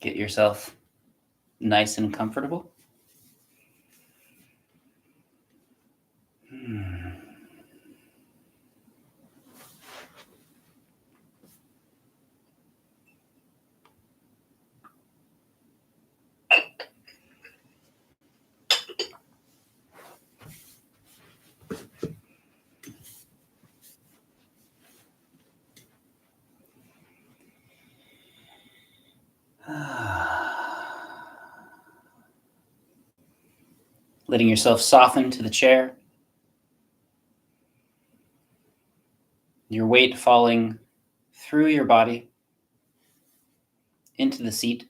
Get yourself nice and comfortable. Letting yourself soften to the chair. Your weight falling through your body into the seat.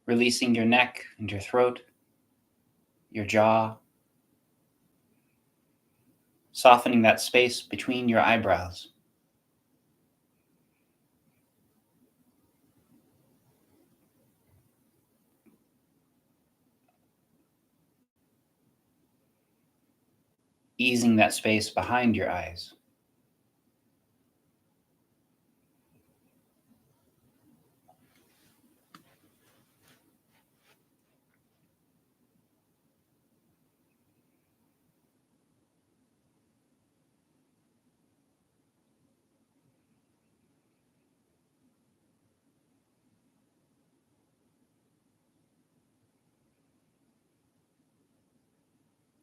Releasing your neck and your throat, your jaw. Softening that space between your eyebrows. Easing that space behind your eyes.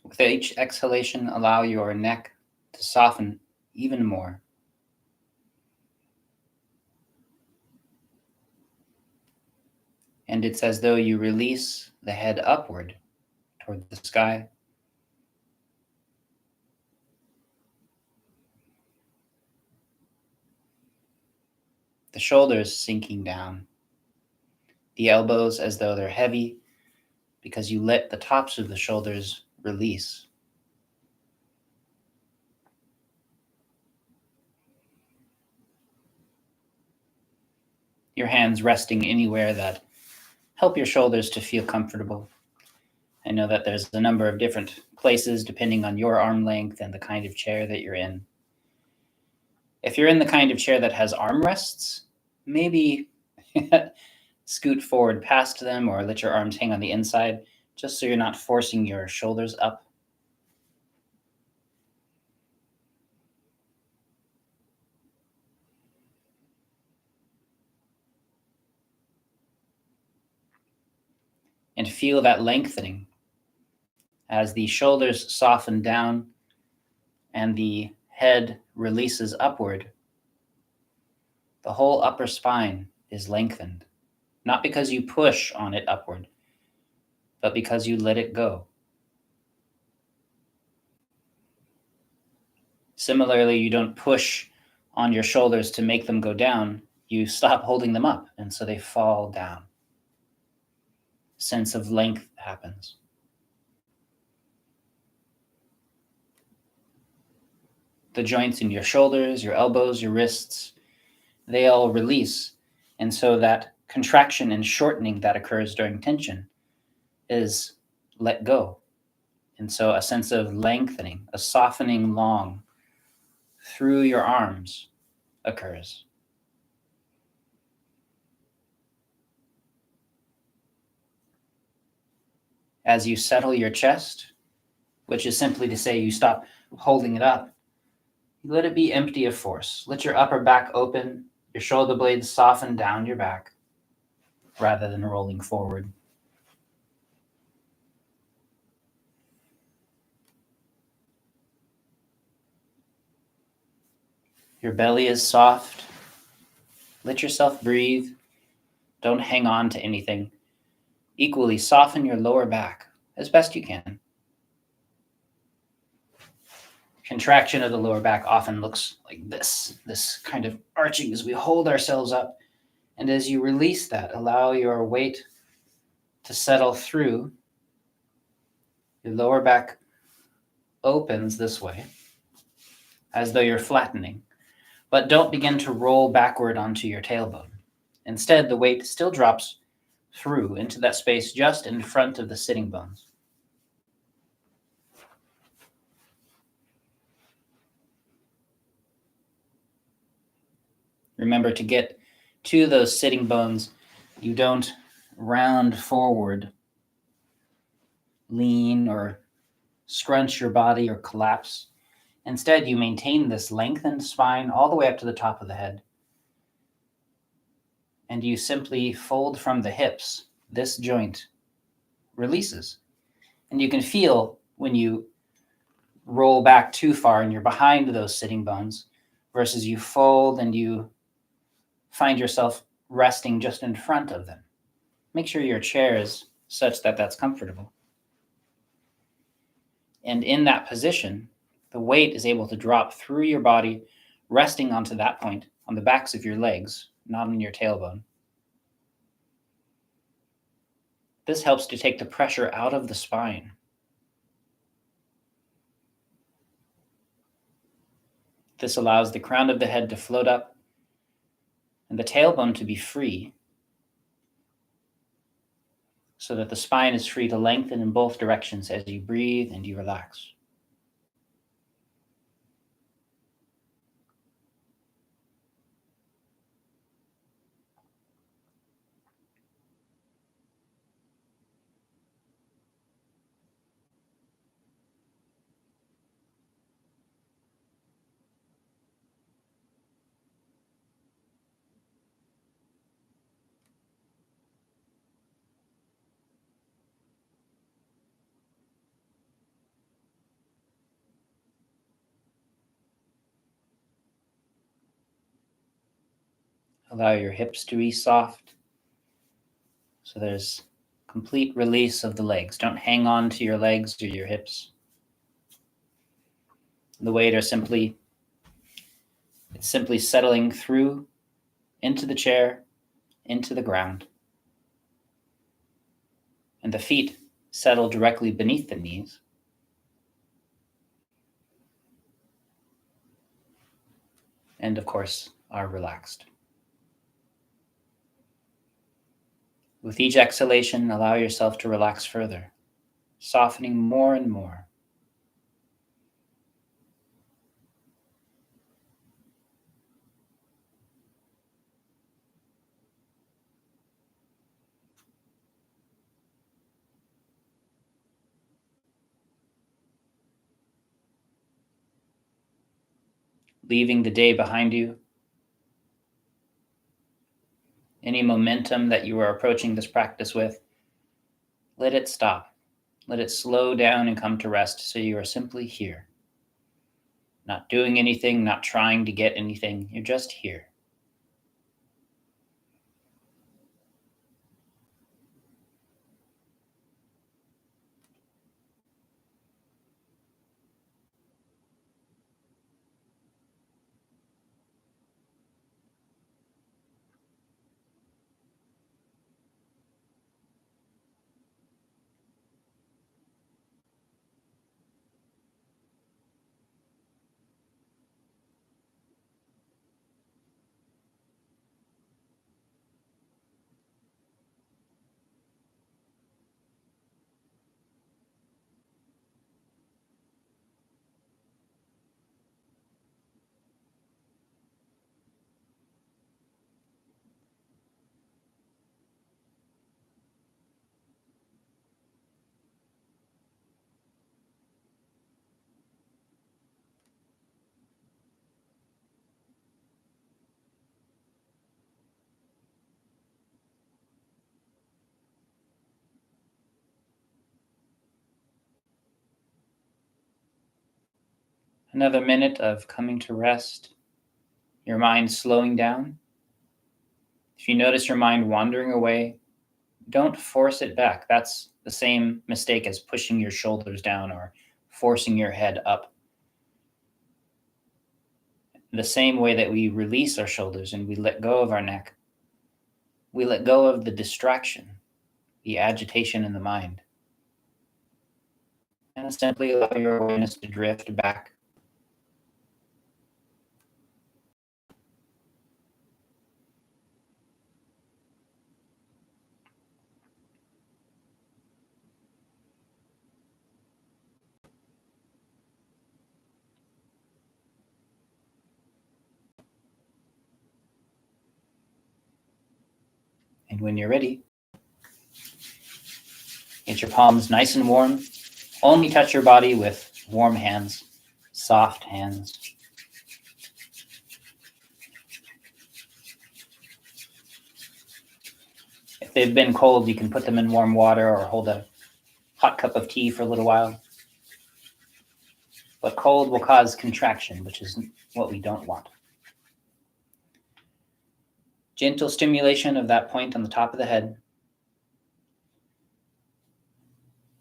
With each exhalation, allow your neck to soften even more. And it's as though you release the head upward toward the sky. The shoulders sinking down. The elbows as though they're heavy because you let the tops of the shoulders release. Your hands resting anywhere that help your shoulders to feel comfortable. I know that there's a number of different places depending on your arm length and the kind of chair that you're in. If you're in the kind of chair that has armrests, maybe scoot forward past them or let your arms hang on the inside, just so you're not forcing your shoulders up. And feel that lengthening as the shoulders soften down and the head releases upward. The whole upper spine is lengthened, not because you push on it upward, but because you let it go. Similarly, you don't push on your shoulders to make them go down. You stop holding them up, and so they fall down. Sense of length happens. The joints in your shoulders, your elbows, your wrists, they all release. And so that contraction and shortening that occurs during tension is let go. And so a sense of lengthening, a softening long through your arms occurs. As you settle your chest, which is simply to say you stop holding it up, you let it be empty of force. Let your upper back open, your shoulder blades soften down your back rather than rolling forward. Your belly is soft. Let yourself breathe. Don't hang on to anything. Equally, soften your lower back as best you can. Contraction of the lower back often looks like this kind of arching as we hold ourselves up. And as you release that, allow your weight to settle through. Your lower back opens this way, as though you're flattening. But don't begin to roll backward onto your tailbone. Instead, the weight still drops through into that space just in front of the sitting bones. Remember, to get to those sitting bones, you don't round forward, lean, or scrunch your body or collapse. Instead, you maintain this lengthened spine all the way up to the top of the head. And you simply fold from the hips. This joint releases. And you can feel when you roll back too far and you're behind those sitting bones versus you fold and you find yourself resting just in front of them. Make sure your chair is such that that's comfortable. And in that position, the weight is able to drop through your body, resting onto that point on the backs of your legs, not on your tailbone. This helps to take the pressure out of the spine. This allows the crown of the head to float up and the tailbone to be free, so that the spine is free to lengthen in both directions as you breathe and you relax. Allow your hips to be soft, so there's complete release of the legs. Don't hang on to your legs or your hips. The weight is simply settling through into the chair, into the ground. And the feet settle directly beneath the knees. And of course, are relaxed. With each exhalation, allow yourself to relax further, softening more and more. Leaving the day behind you. Any momentum that you are approaching this practice with, let it stop. Let it slow down and come to rest, so you are simply here. Not doing anything, not trying to get anything. You're just here. Another minute of coming to rest, your mind slowing down. If you notice your mind wandering away, don't force it back. That's the same mistake as pushing your shoulders down or forcing your head up. The same way that we release our shoulders and we let go of our neck, we let go of the distraction, the agitation in the mind. And simply allow your awareness to drift back. when you're ready, get your palms nice and warm. Only touch your body with warm hands, soft hands. If they've been cold, you can put them in warm water or hold a hot cup of tea for a little while. But cold will cause contraction, which is what we don't want. Gentle stimulation of that point on the top of the head.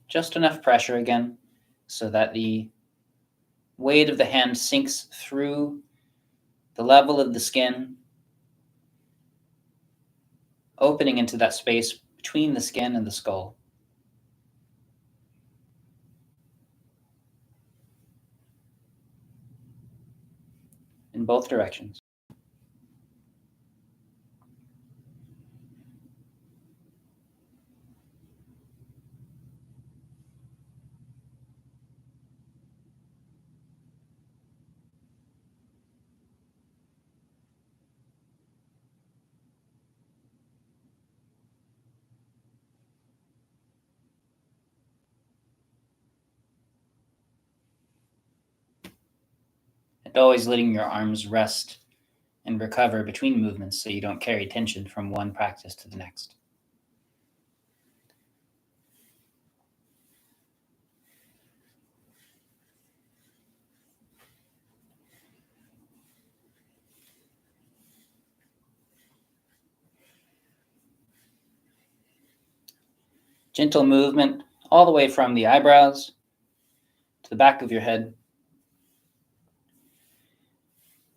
Just enough pressure again so that the weight of the hand sinks through the level of the skin, opening into that space between the skin and the skull. In both directions. And always letting your arms rest and recover between movements so you don't carry tension from one practice to the next. Gentle movement all the way from the eyebrows to the back of your head.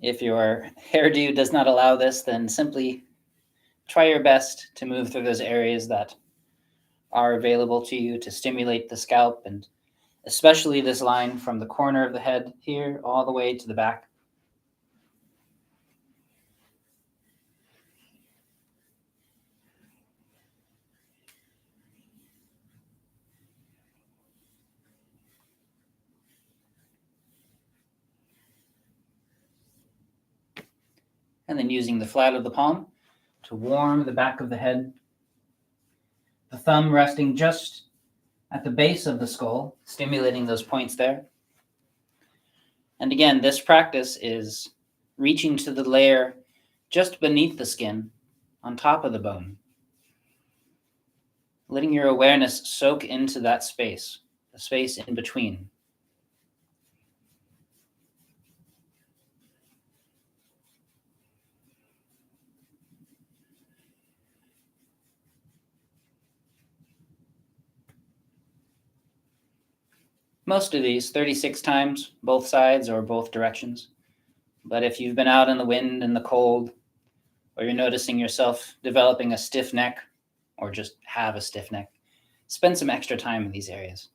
If your hairdo does not allow this, then simply try your best to move through those areas that are available to you to stimulate the scalp, and especially this line from the corner of the head here all the way to the back. And then using the flat of the palm to warm the back of the head. The thumb resting just at the base of the skull, stimulating those points there. And again, this practice is reaching to the layer just beneath the skin, on top of the bone. Letting your awareness soak into that space, the space in between. Most of these, 36 times, both sides or both directions. But if you've been out in the wind and the cold, or you're noticing yourself developing a stiff neck, or just have a stiff neck, spend some extra time in these areas.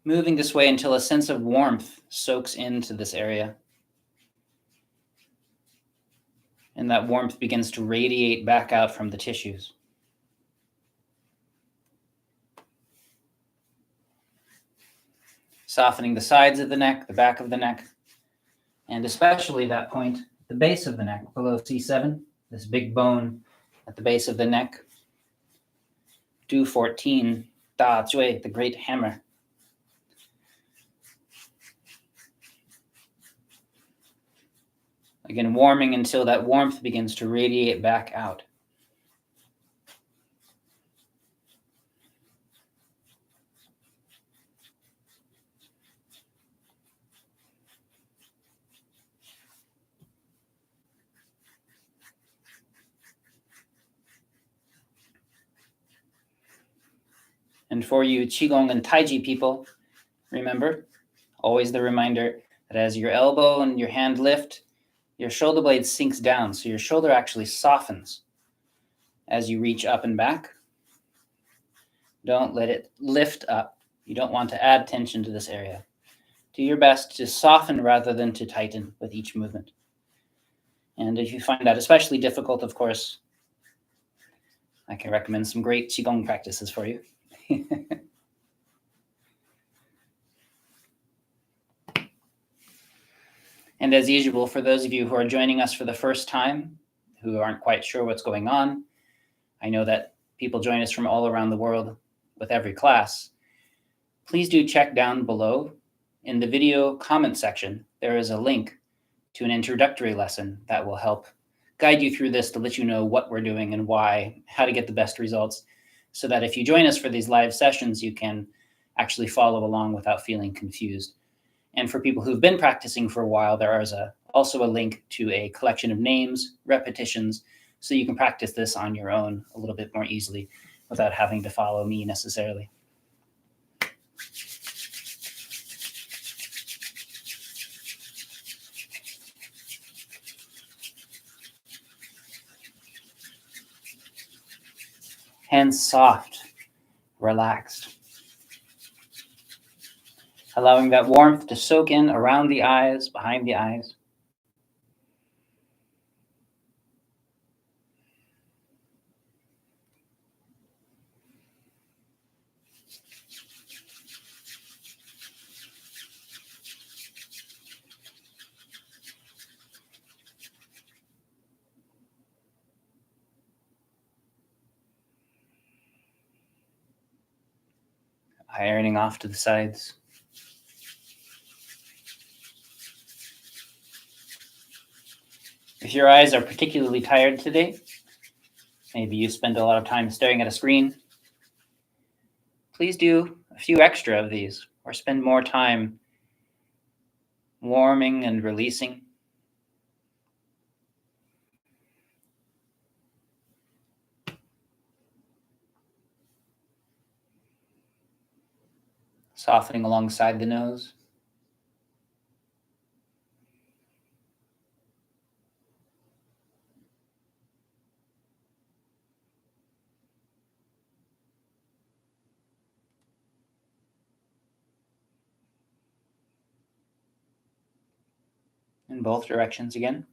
Moving this way until a sense of warmth soaks into this area. And that warmth begins to radiate back out from the tissues. Softening the sides of the neck, the back of the neck, and especially that point, the base of the neck, below C7, this big bone at the base of the neck. Du 14, Da Zui, the great hammer. Again, warming until that warmth begins to radiate back out. And for you Qigong and Taiji people, remember, always the reminder that as your elbow and your hand lift, your shoulder blade sinks down, so your shoulder actually softens as you reach up and back. Don't let it lift up. You don't want to add tension to this area. Do your best to soften rather than to tighten with each movement. And if you find that especially difficult, of course, I can recommend some great Qigong practices for you. And as usual, for those of you who are joining us for the first time, who aren't quite sure what's going on, I know that people join us from all around the world with every class. Please do check down below. In the video comment section, there is a link to an introductory lesson that will help guide you through this to let you know what we're doing and why, how to get the best results, so that if you join us for these live sessions, you can actually follow along without feeling confused. And for people who've been practicing for a while, there is also a link to a collection of names, repetitions, so you can practice this on your own a little bit more easily without having to follow me necessarily. Hands soft, relaxed. Allowing that warmth to soak in around the eyes, behind the eyes. Ironing off to the sides. If your eyes are particularly tired today, maybe you spend a lot of time staring at a screen, please do a few extra of these, or spend more time warming and releasing. Softening alongside the nose. In both directions again.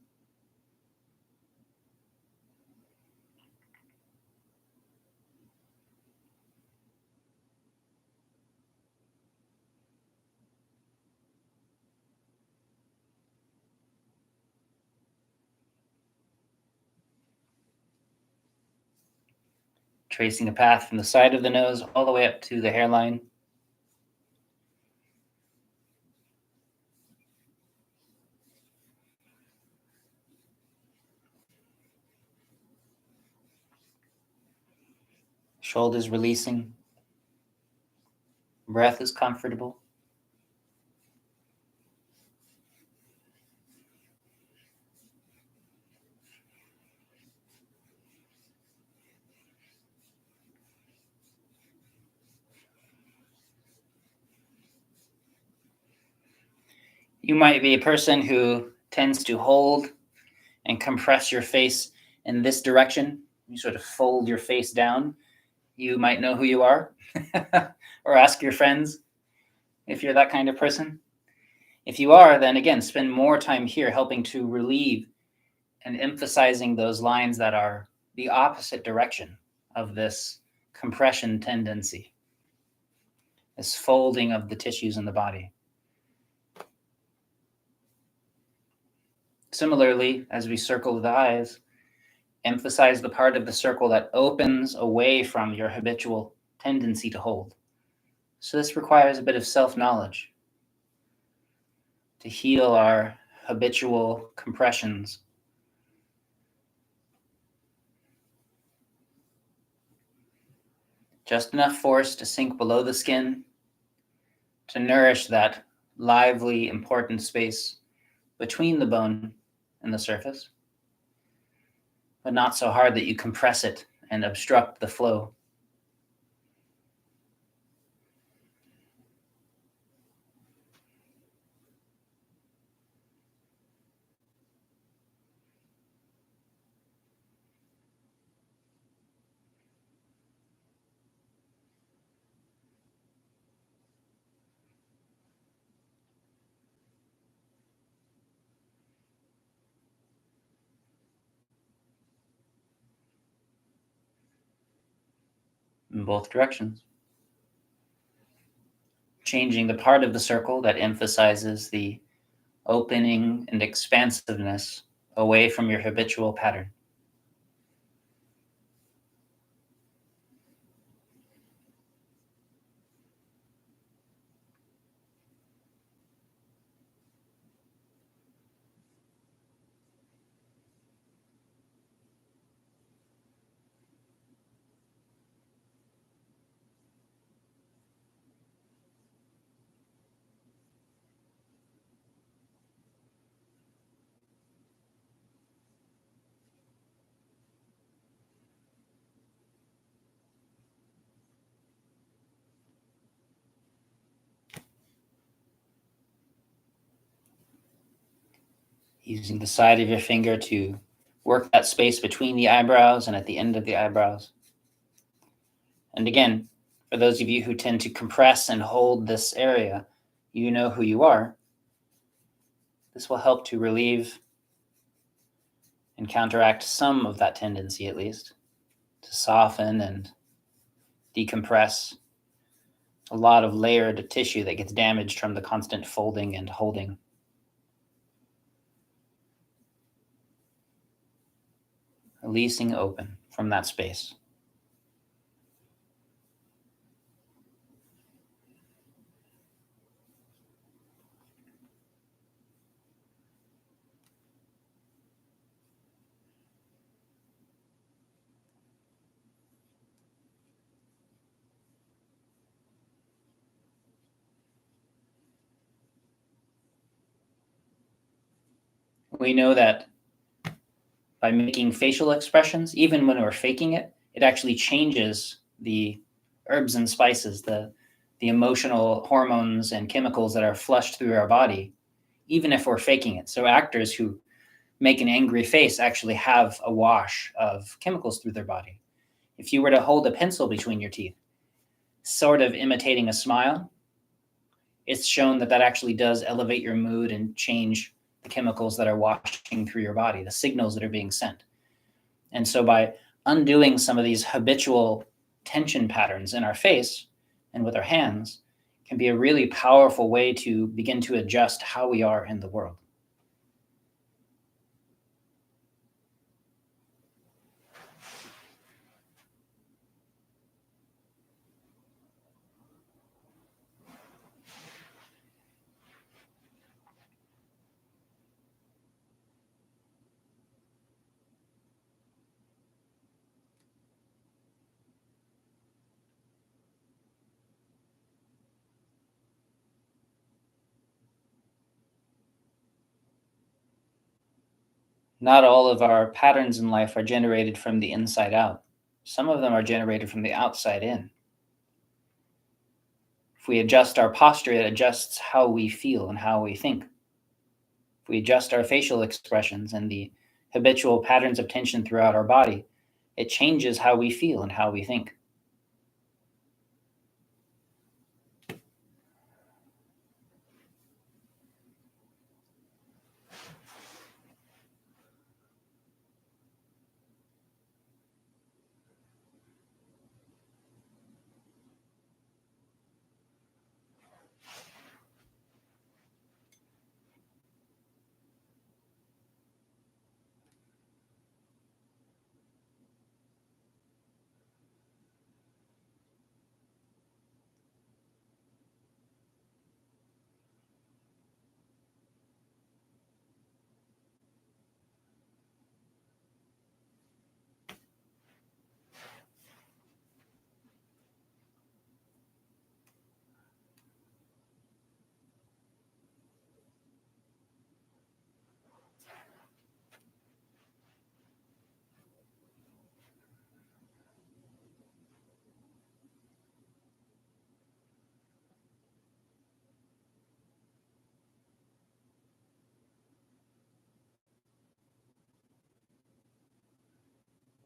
Tracing a path from the side of the nose all the way up to the hairline. Shoulders releasing. Breath is comfortable. You might be a person who tends to hold and compress your face in this direction. You sort of fold your face down. You might know who you are, or ask your friends if you're that kind of person. If you are, then again, spend more time here helping to relieve and emphasizing those lines that are the opposite direction of this compression tendency, this folding of the tissues in the body. Similarly, as we circle the eyes, emphasize the part of the circle that opens away from your habitual tendency to hold. So this requires a bit of self-knowledge to heal our habitual compressions. Just enough force to sink below the skin, to nourish that lively, important space between the bone and the surface, but not so hard that you compress it and obstruct the flow. In both directions. Changing the part of the circle that emphasizes the opening and expansiveness away from your habitual pattern. Using the side of your finger to work that space between the eyebrows and at the end of the eyebrows. And again, for those of you who tend to compress and hold this area, you know who you are. This will help to relieve and counteract some of that tendency, at least, to soften and decompress a lot of layered tissue that gets damaged from the constant folding and holding. Releasing open from that space. We know that by making facial expressions, even when we're faking it, it actually changes the herbs and spices, the emotional hormones and chemicals that are flushed through our body, even if we're faking it. So actors who make an angry face actually have a wash of chemicals through their body. If you were to hold a pencil between your teeth, sort of imitating a smile, it's shown that that actually does elevate your mood and change the chemicals that are washing through your body, the signals that are being sent. And so by undoing some of these habitual tension patterns in our face and with our hands can be a really powerful way to begin to adjust how we are in the world. Not all of our patterns in life are generated from the inside out. Some of them are generated from the outside in. If we adjust our posture, it adjusts how we feel and how we think. If we adjust our facial expressions and the habitual patterns of tension throughout our body, it changes how we feel and how we think.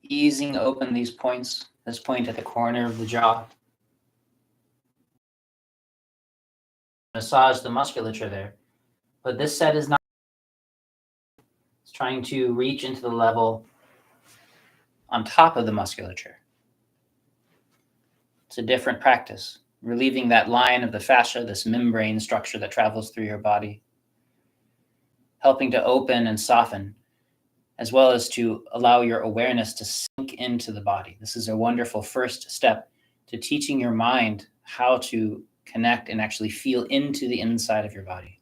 Easing open these points, this point at the corner of the jaw. Massage the musculature there. But this set is not, it's trying to reach into the level on top of the musculature. It's a different practice, relieving that line of the fascia, this membrane structure that travels through your body. helping to open and soften, as well as to allow your awareness to sink into the body. This is a wonderful first step to teaching your mind how to connect and actually feel into the inside of your body.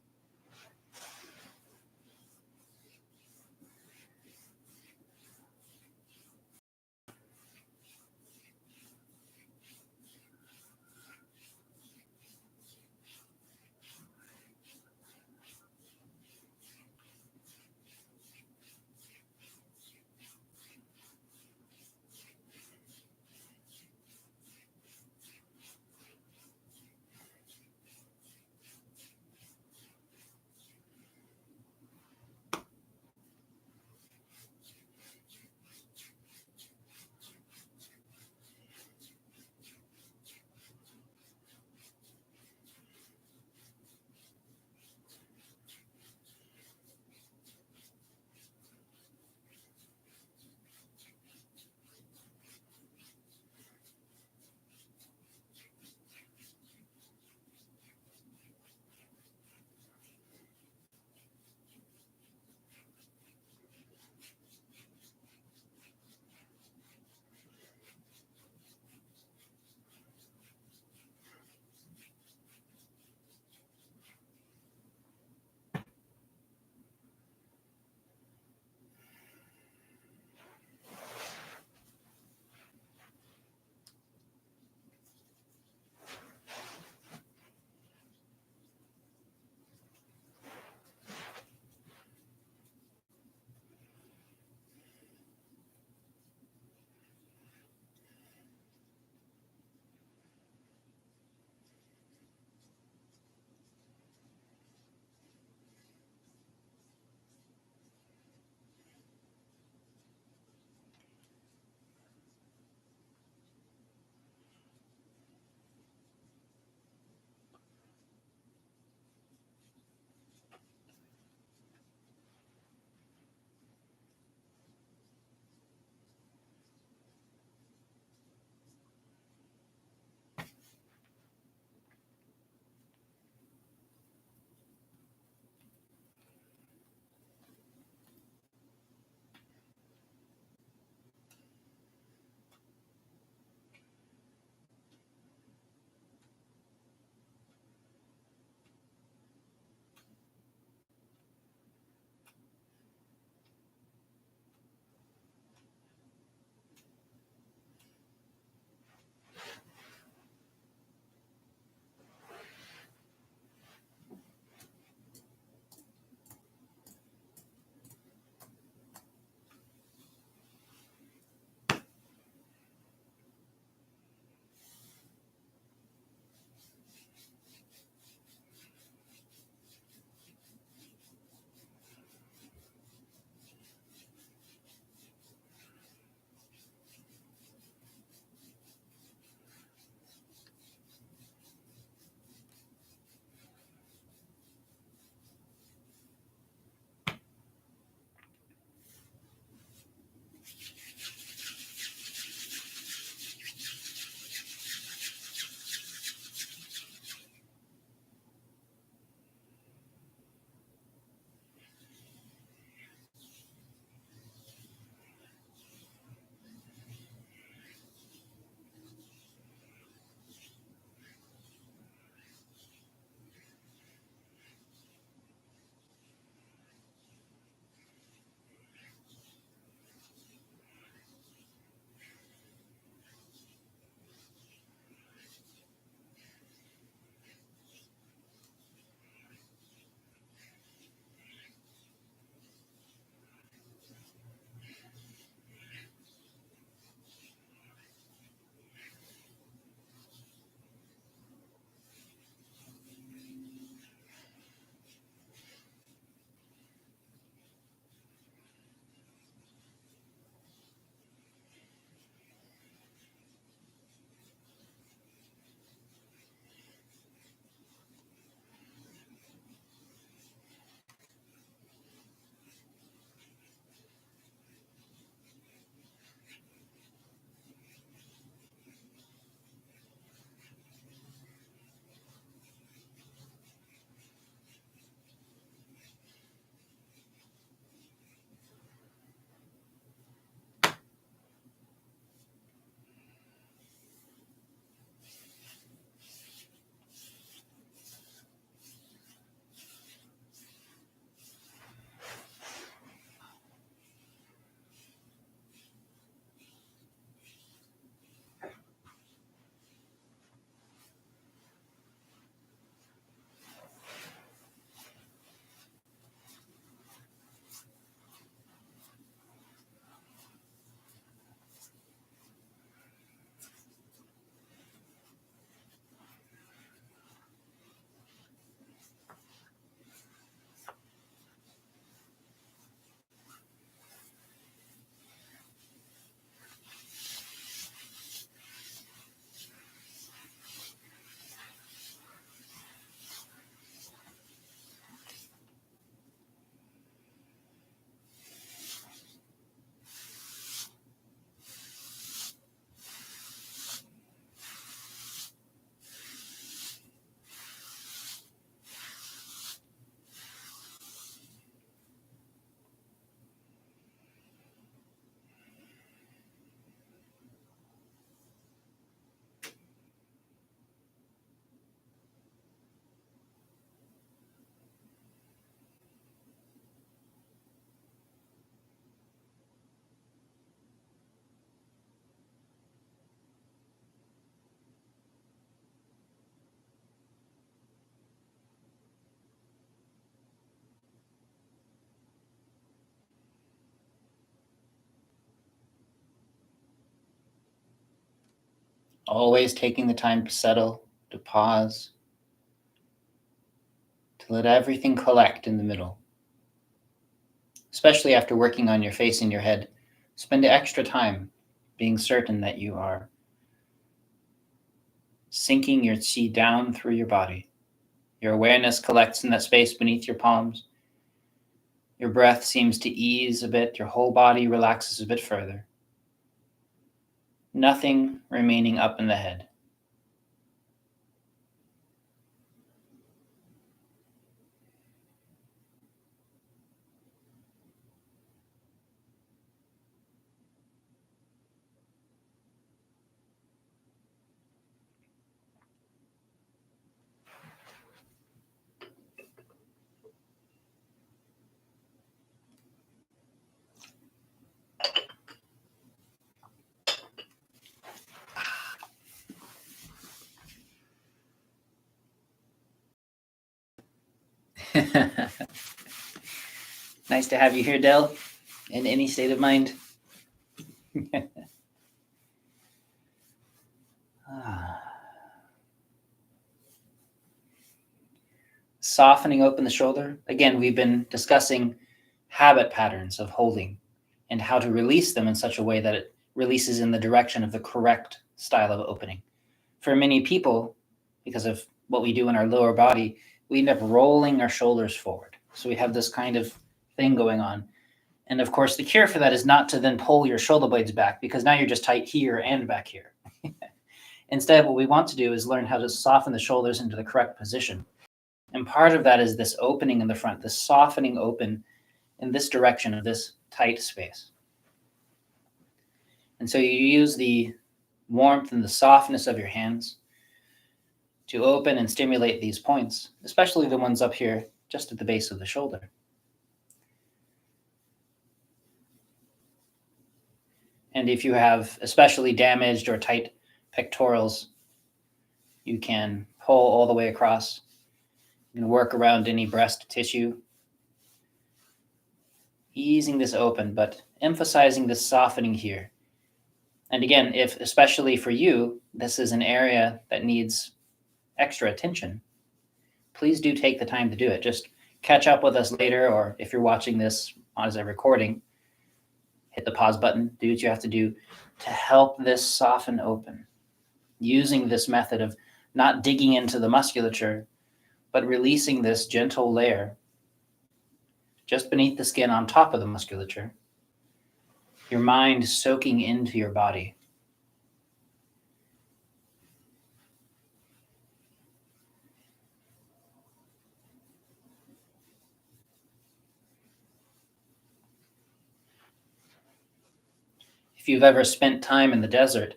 Always taking the time to settle, to pause, to let everything collect in the middle. Especially after working on your face and your head, spend extra time being certain that you are sinking your qi down through your body. Your awareness collects in that space beneath your palms. Your breath seems to ease a bit. Your whole body relaxes a bit further. Nothing remaining up in the head. Nice to have you here, Del, in any state of mind. Softening open the shoulder. Again, we've been discussing habit patterns of holding and how to release them in such a way that it releases in the direction of the correct style of opening. For many people, because of what we do in our lower body, we end up rolling our shoulders forward. So we have this kind of thing going on. And of course, the cure for that is not to then pull your shoulder blades back, because now you're just tight here and back here. Instead, what we want to do is learn how to soften the shoulders into the correct position. And part of that is this opening in the front, this softening open in this direction of this tight space. And so you use the warmth and the softness of your hands to open and stimulate these points, especially the ones up here just at the base of the shoulder. And if you have especially damaged or tight pectorals, you can pull all the way across. You can work around any breast tissue, easing this open, but emphasizing this softening here. And again, if especially for you, this is an area that needs extra attention, please do take the time to do it. Just catch up with us later, or if you're watching this as a recording, hit the pause button, do what you have to do to help this soften open, using this method of not digging into the musculature, but releasing this gentle layer just beneath the skin on top of the musculature, your mind soaking into your body. If you've ever spent time in the desert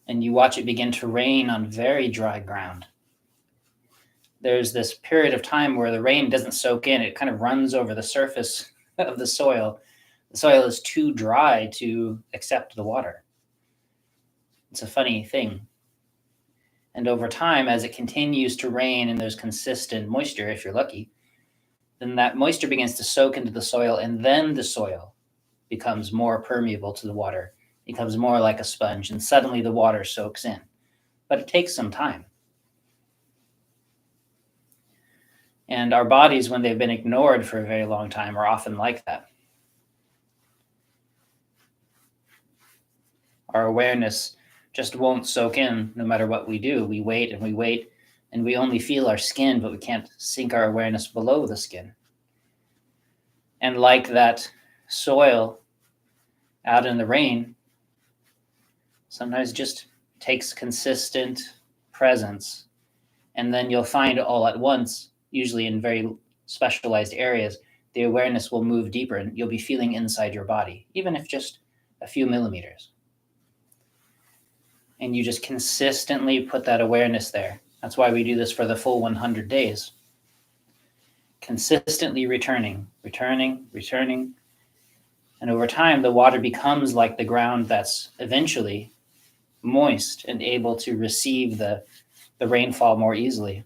and you watch it begin to rain on very dry ground, there's this period of time where the rain doesn't soak in. It kind of runs over the surface of the soil. The soil is too dry to accept the water. It's a funny thing. And over time, as it continues to rain and there's consistent moisture, if you're lucky, then that moisture begins to soak into the soil, and then the soil becomes more permeable to the water, becomes more like a sponge, and suddenly the water soaks in. But it takes some time. And our bodies, when they've been ignored for a very long time, are often like that. Our awareness just won't soak in no matter what we do. We wait, and we only feel our skin, but we can't sink our awareness below the skin. And like that soil out in the rain, sometimes just takes consistent presence. And then you'll find all at once, usually in very specialized areas, the awareness will move deeper and you'll be feeling inside your body, even if just a few millimeters. And you just consistently put that awareness there. That's why we do this for the full 100 days. Consistently returning. And over time, the water becomes like the ground that's eventually moist and able to receive the rainfall more easily.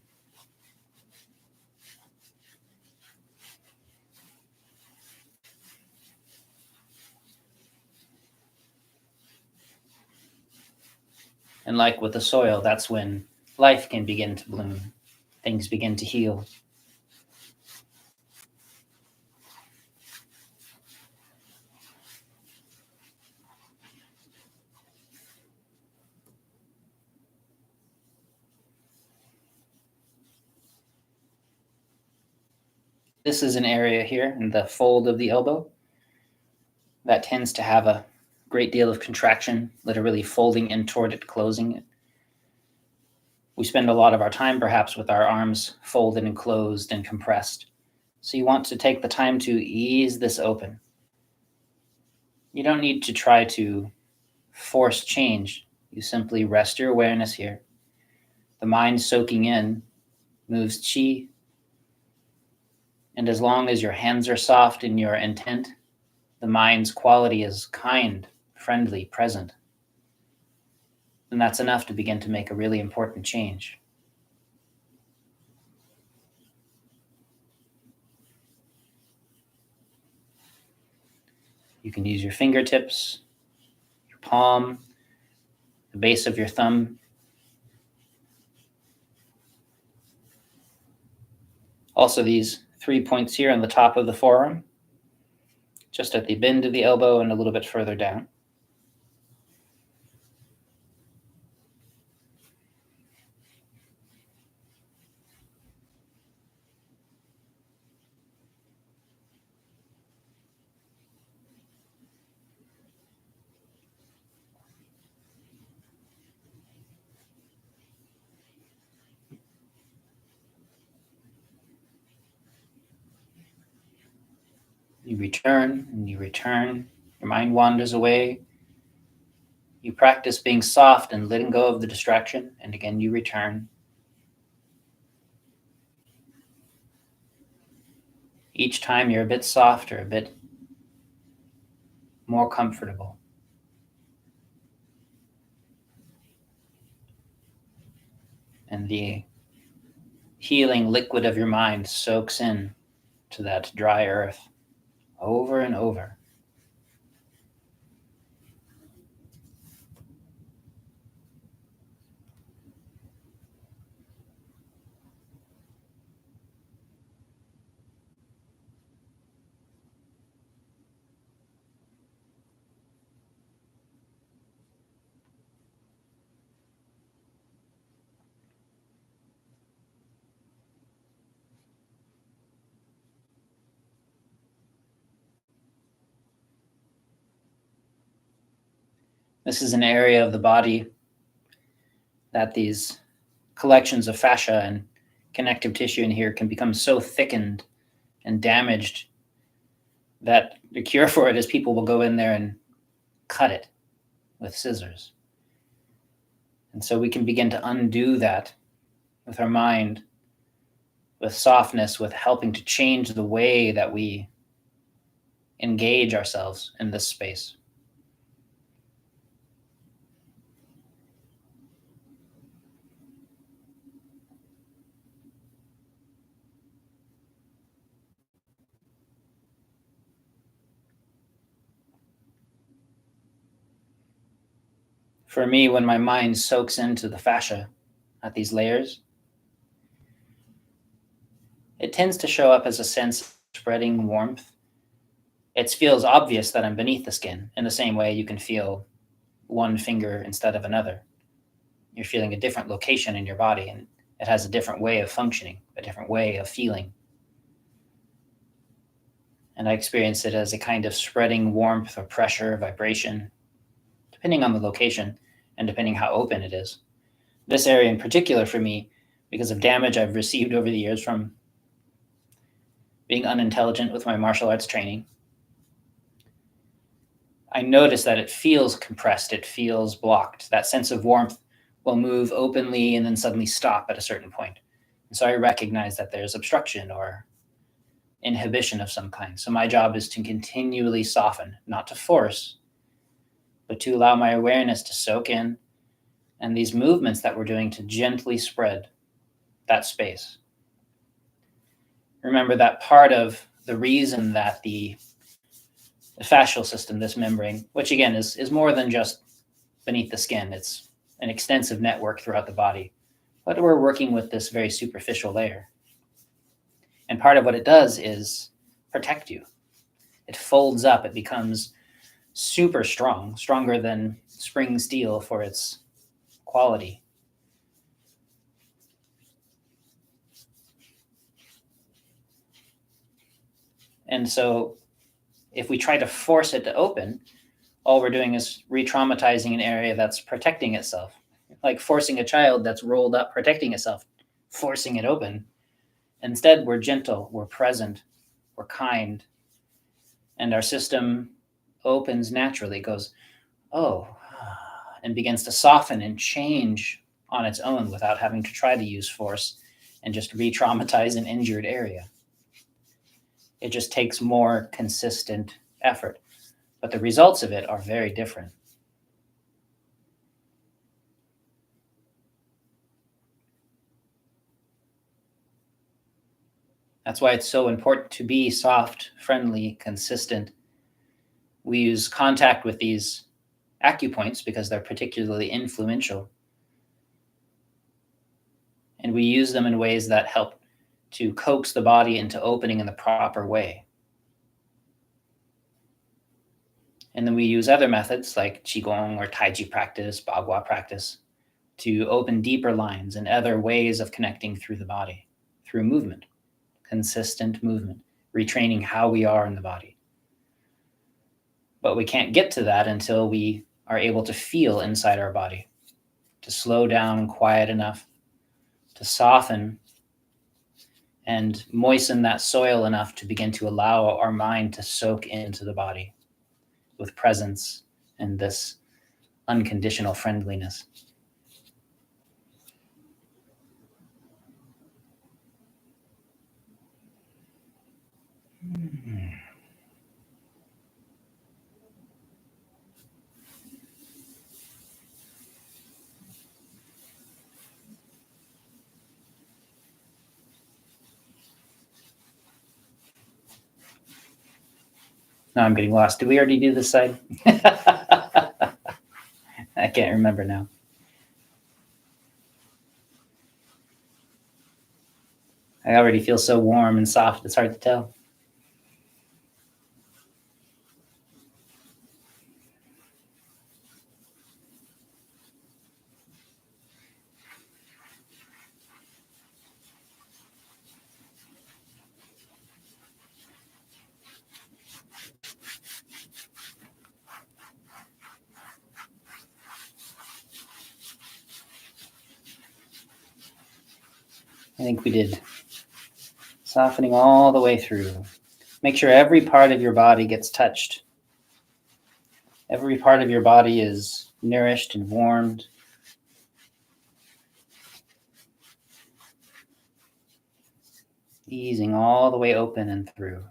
And like with the soil, that's when life can begin to bloom. Things begin to heal. This is an area here in the fold of the elbow that tends to have a great deal of contraction, literally folding in toward it, closing it. We spend a lot of our time perhaps with our arms folded and closed and compressed. So you want to take the time to ease this open. You don't need to try to force change. You simply rest your awareness here. The mind soaking in moves chi. And as long as your hands are soft in your intent, the mind's quality is kind, friendly, present. And that's enough to begin to make a really important change. You can use your fingertips, your palm, the base of your thumb. Also these 3 points here on the top of the forearm, just at the bend of the elbow and a little bit further down. You return and you return. Your mind wanders away. You practice being soft and letting go of the distraction, and again you return. Each time you're a bit softer, a bit more comfortable. And the healing liquid of your mind soaks in to that dry earth over and over. This is an area of the body that these collections of fascia and connective tissue in here can become so thickened and damaged that the cure for it is people will go in there and cut it with scissors. And so we can begin to undo that with our mind, with softness, with helping to change the way that we engage ourselves in this space. For me, when my mind soaks into the fascia at these layers, it tends to show up as a sense of spreading warmth. It feels obvious that I'm beneath the skin in the same way you can feel one finger instead of another. You're feeling a different location in your body, and it has a different way of functioning, a different way of feeling. And I experience it as a kind of spreading warmth or pressure, vibration, depending on the location and depending how open it is. This area in particular for me, because of damage I've received over the years from being unintelligent with my martial arts training, I notice that it feels compressed, it feels blocked. That sense of warmth will move openly and then suddenly stop at a certain point. And so I recognize that there's obstruction or inhibition of some kind. So my job is to continually soften, not to force, but to allow my awareness to soak in, and these movements that we're doing to gently spread that space. Remember that part of the reason that the fascial system, this membrane, which again is more than just beneath the skin, it's an extensive network throughout the body, but we're working with this very superficial layer. And part of what it does is protect you. It folds up, it becomes super strong, stronger than spring steel for its quality. And so if we try to force it to open, all we're doing is re-traumatizing an area that's protecting itself. Like forcing a child that's rolled up, protecting itself, forcing it open. Instead, we're gentle, we're present, we're kind, and our system opens naturally, goes, oh, and begins to soften and change on its own without having to try to use force and just re-traumatize an injured area. It just takes more consistent effort, but the results of it are very different. That's why it's so important to be soft, friendly, consistent. We use contact with these acupoints because they're particularly influential. And we use them in ways that help to coax the body into opening in the proper way. And then we use other methods like Qigong or Tai Chi practice, Bagua practice, to open deeper lines and other ways of connecting through the body, through movement, consistent movement, retraining how we are in the body. But we can't get to that until we are able to feel inside our body, to slow down, quiet enough, to soften and moisten that soil enough to begin to allow our mind to soak into the body with presence and this unconditional friendliness. Now I'm getting lost. Did we already do this side? I can't remember now. I already feel so warm and soft, it's hard to tell. I think we did. Softening all the way through. Make sure every part of your body gets touched. Every part of your body is nourished and warmed. Easing all the way open and through.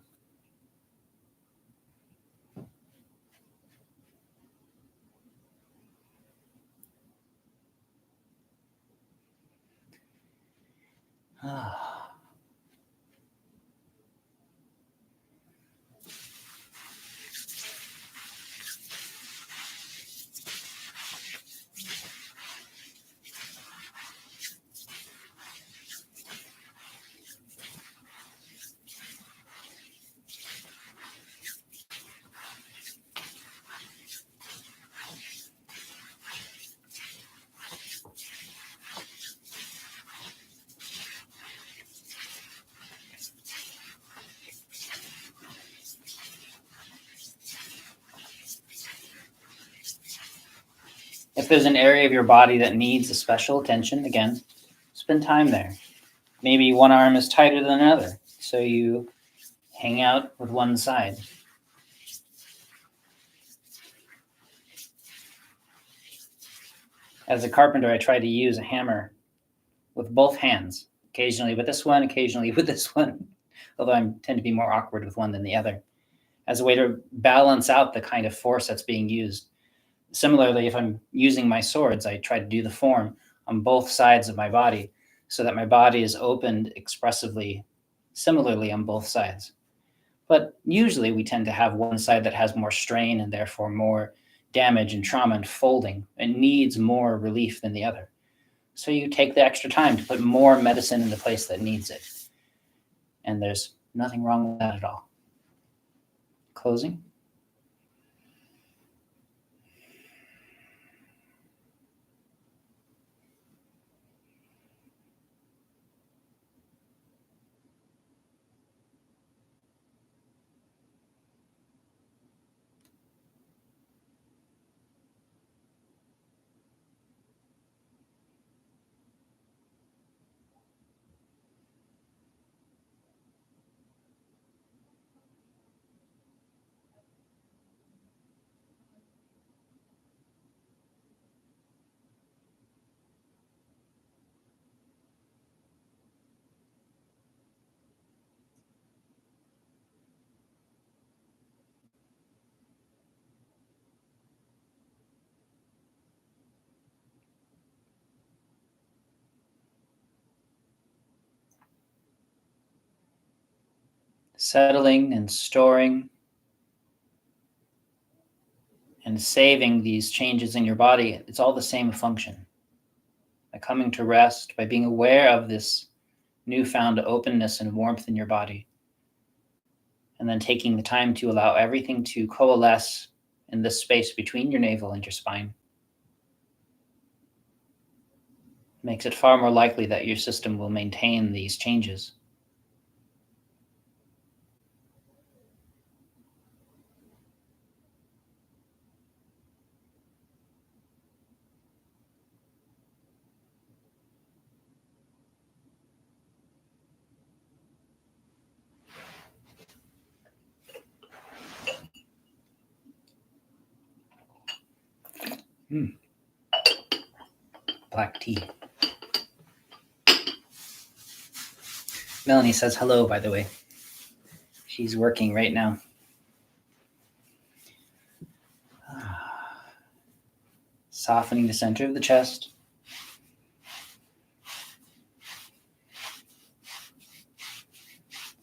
If there's an area of your body that needs a special attention, again, spend time there. Maybe one arm is tighter than another, so you hang out with one side. As a carpenter, I try to use a hammer with both hands, occasionally with this one, occasionally with this one, although I tend to be more awkward with one than the other, as a way to balance out the kind of force that's being used. Similarly, if I'm using my swords, I try to do the form on both sides of my body so that my body is opened expressively, similarly on both sides. But usually we tend to have one side that has more strain and therefore more damage and trauma and folding. It needs more relief than the other. So you take the extra time to put more medicine in the place that needs it. And there's nothing wrong with that at all. Closing. Settling and storing and saving these changes in your body, it's all the same function. By coming to rest, by being aware of this newfound openness and warmth in your body, and then taking the time to allow everything to coalesce in this space between your navel and your spine, makes it far more likely that your system will maintain these changes. Black tea. Melanie says hello, by the way. She's working right now. Softening the center of the chest.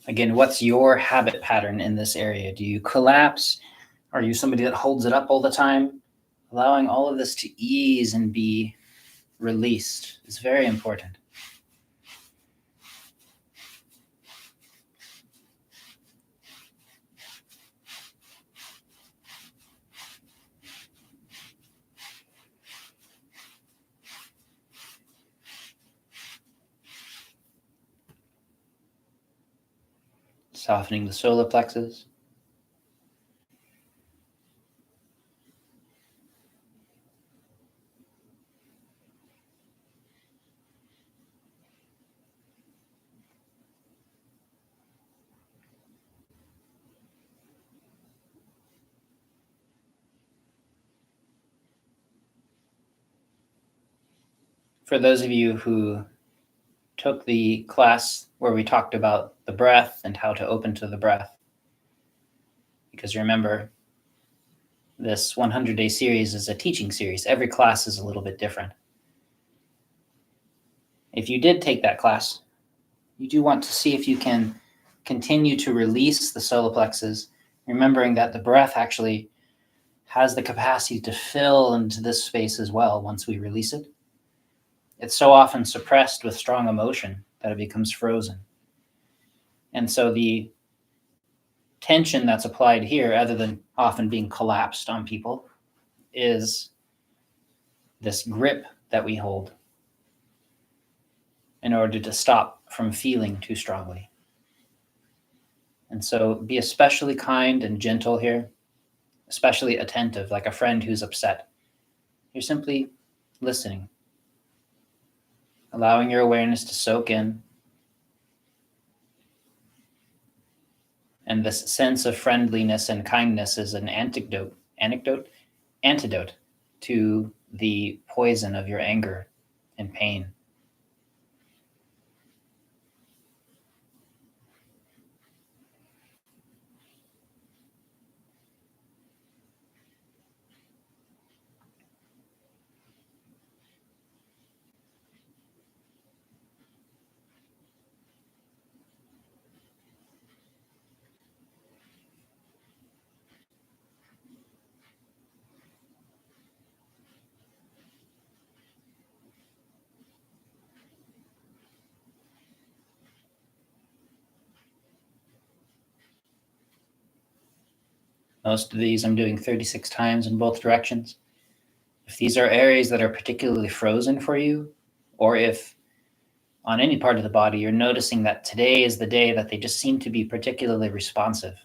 Again, what's your habit pattern in this area? Do you collapse? Are you somebody that holds it up all the time? Allowing all of this to ease and be released is very important. Softening the solar plexus. For those of you who took the class where we talked about the breath and how to open to the breath, because remember, this 100-day series is a teaching series. Every class is a little bit different. If you did take that class, you do want to see if you can continue to release the solar plexus, remembering that the breath actually has the capacity to fill into this space as well once we release it. It's so often suppressed with strong emotion that it becomes frozen. And so the tension that's applied here, other than often being collapsed on people, is this grip that we hold in order to stop from feeling too strongly. And so be especially kind and gentle here, especially attentive, like a friend who's upset. You're simply listening, allowing your awareness to soak in. And this sense of friendliness and kindness is an antidote to the poison of your anger and pain. Most of these I'm doing 36 times in both directions. If these are areas that are particularly frozen for you, or if on any part of the body you're noticing that today is the day that they just seem to be particularly responsive,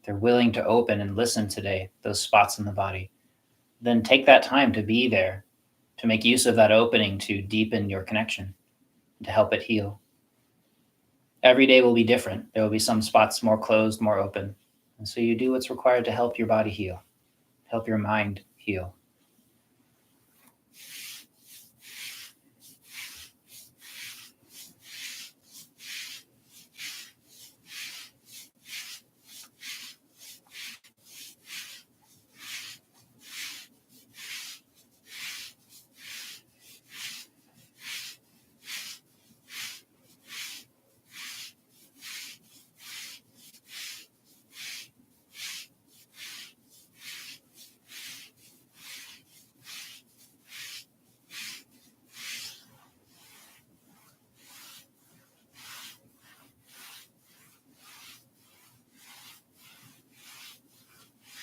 they're willing to open and listen today, those spots in the body, then take that time to be there, to make use of that opening to deepen your connection, to help it heal. Every day will be different. There will be some spots more closed, more open. And so you do what's required to help your body heal, help your mind heal.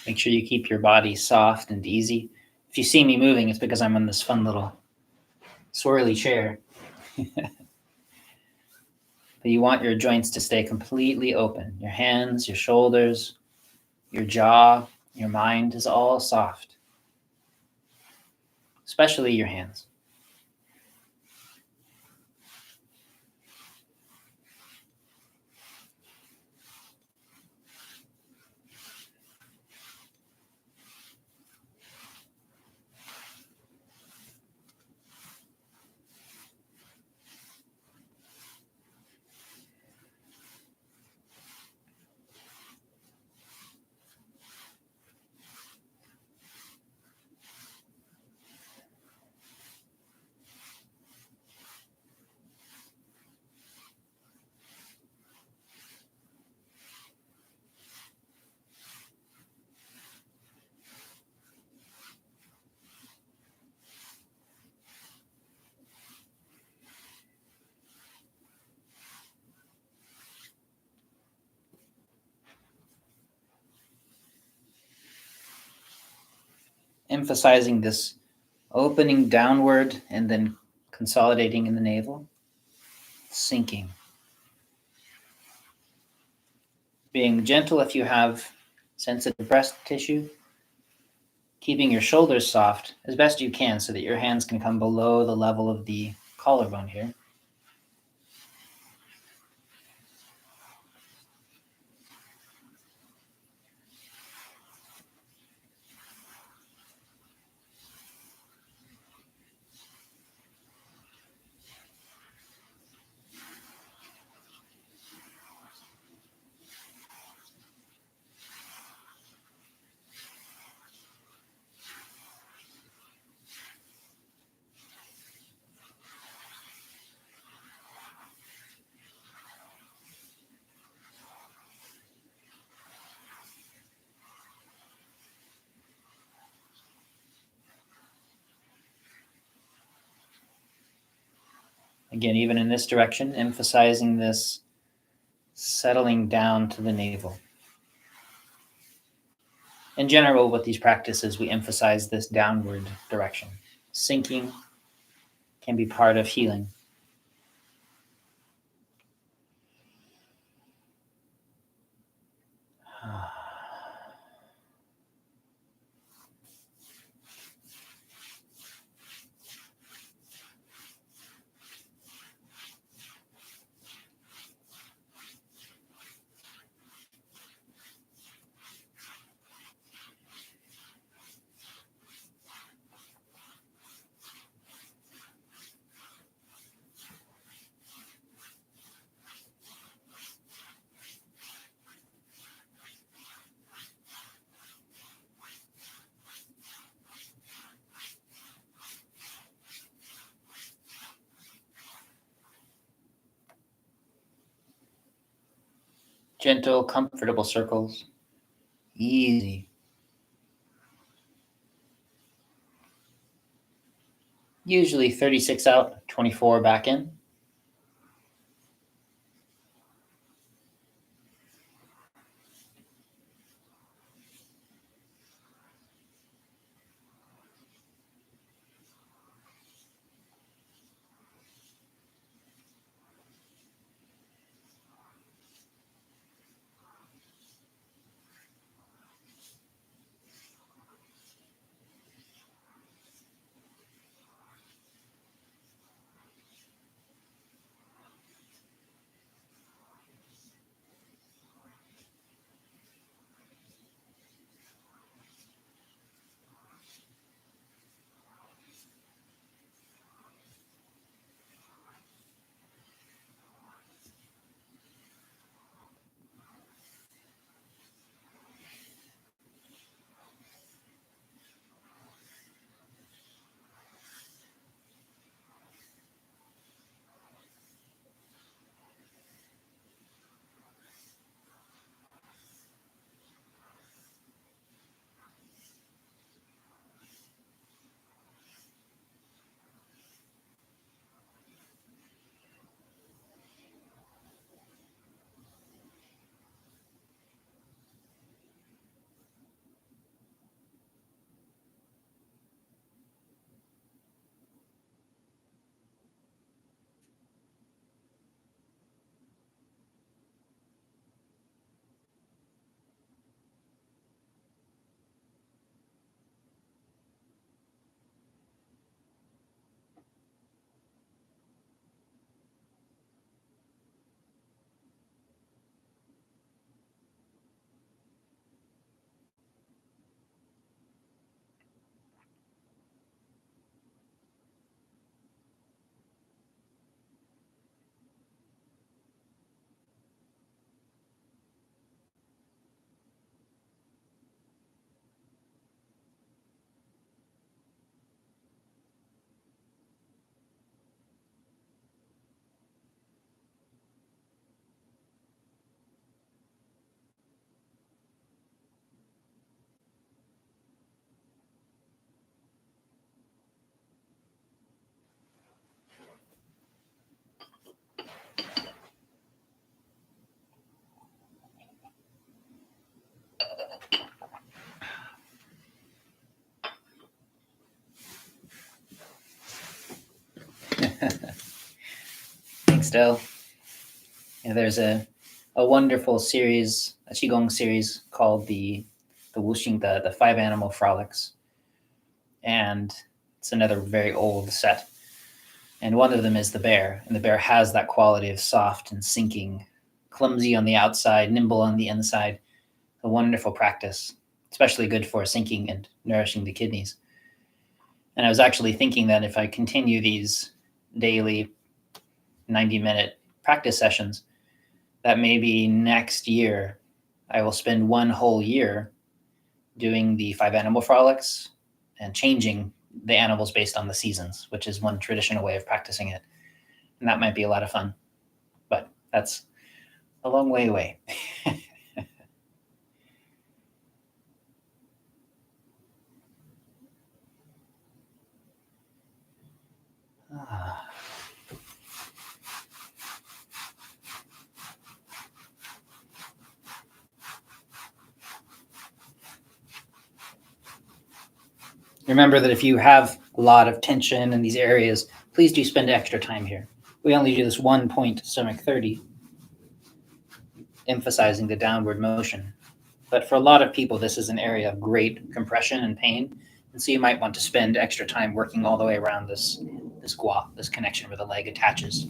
Make sure you keep your body soft and easy. If you see me moving, it's because I'm on this fun little swirly chair. But you want your joints to stay completely open. Your hands, your shoulders, your jaw, your mind is all soft, especially your hands. Emphasizing this opening downward and then consolidating in the navel, sinking. Being gentle if you have sensitive breast tissue, keeping your shoulders soft as best you can so that your hands can come below the level of the collarbone here. Again, even in this direction, emphasizing this settling down to the navel. In general, with these practices, we emphasize this downward direction. Sinking can be part of healing. Gentle, comfortable circles. Easy. Usually 36 out, 24 back in. still. There's a wonderful series, a Qigong series called the Wuxing, the 5 Animal Frolics. And it's another very old set. And one of them is the bear. And the bear has that quality of soft and sinking, clumsy on the outside, nimble on the inside. A wonderful practice, especially good for sinking and nourishing the kidneys. And I was actually thinking that if I continue these daily 90-minute practice sessions, that maybe next year I will spend one whole year doing the 5 Animal Frolics and changing the animals based on the seasons, which is one traditional way of practicing it. And that might be a lot of fun, but that's a long way away. Remember that if you have a lot of tension in these areas, please do spend extra time here. We only do this 1 point stomach 30, emphasizing the downward motion. But for a lot of people, this is an area of great compression and pain. And so you might want to spend extra time working all the way around this gua, this connection where the leg attaches.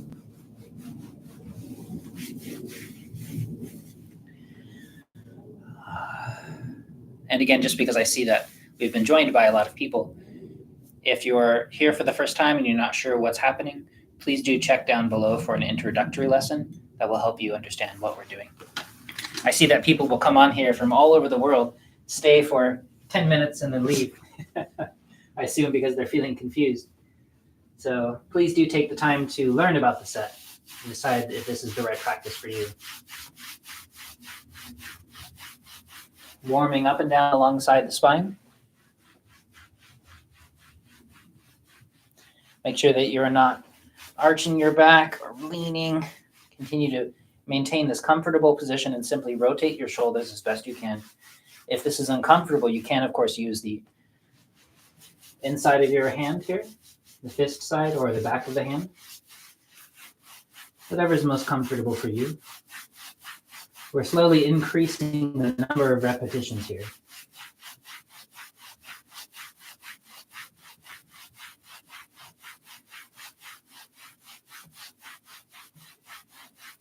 And again, just because I see that we've been joined by a lot of people, if you're here for the first time and you're not sure what's happening, please do check down below for an introductory lesson that will help you understand what we're doing. I see that people will come on here from all over the world, stay for 10 minutes and then leave. I assume because they're feeling confused. So please do take the time to learn about the set and decide if this is the right practice for you. Warming up and down alongside the spine. Make sure that you're not arching your back or leaning. Continue to maintain this comfortable position and simply rotate your shoulders as best you can. If this is uncomfortable, you can, of course, use the inside of your hand here, the fist side or the back of the hand. Whatever is most comfortable for you. We're slowly increasing the number of repetitions here.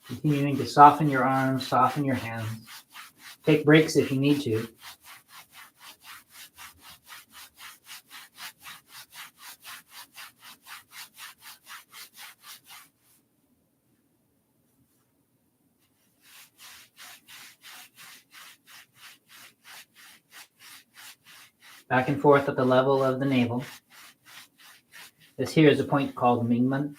Continuing to soften your arms, soften your hands. Take breaks if you need to. Back and forth at the level of the navel. This here is a point called Mingmen.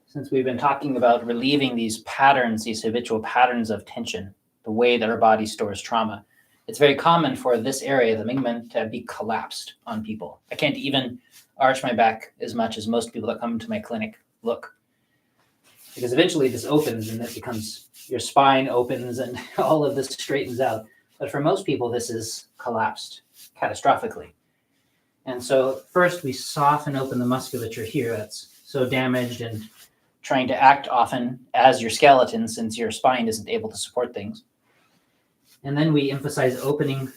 Since we've been talking about relieving these patterns, these habitual patterns of tension, the way that our body stores trauma, it's very common for this area, the Mingmen, to be collapsed on people. I can't even arch my back as much as most people that come to my clinic look. Because eventually this opens and it becomes, your spine opens and all of this straightens out. But for most people, this is collapsed catastrophically. And so first we soften open the musculature here that's so damaged and trying to act often as your skeleton since your spine isn't able to support things. And then we emphasize opening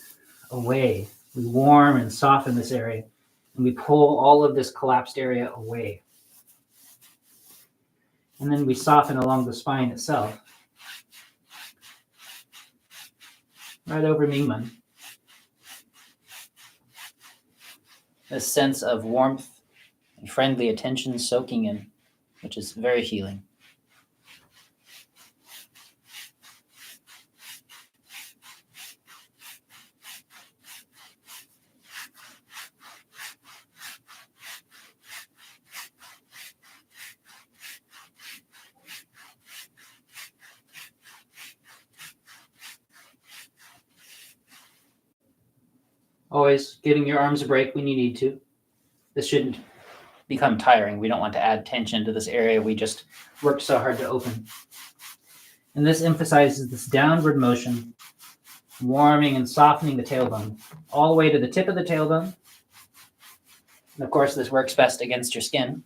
away. We warm and soften this area, and we pull all of this collapsed area away. And then we soften along the spine itself, right over Mingmen. A sense of warmth and friendly attention soaking in, which is very healing. Always giving your arms a break when you need to. This shouldn't become tiring. We don't want to add tension to this area we just worked so hard to open. And this emphasizes this downward motion, warming and softening the tailbone, all the way to the tip of the tailbone. And of course, this works best against your skin.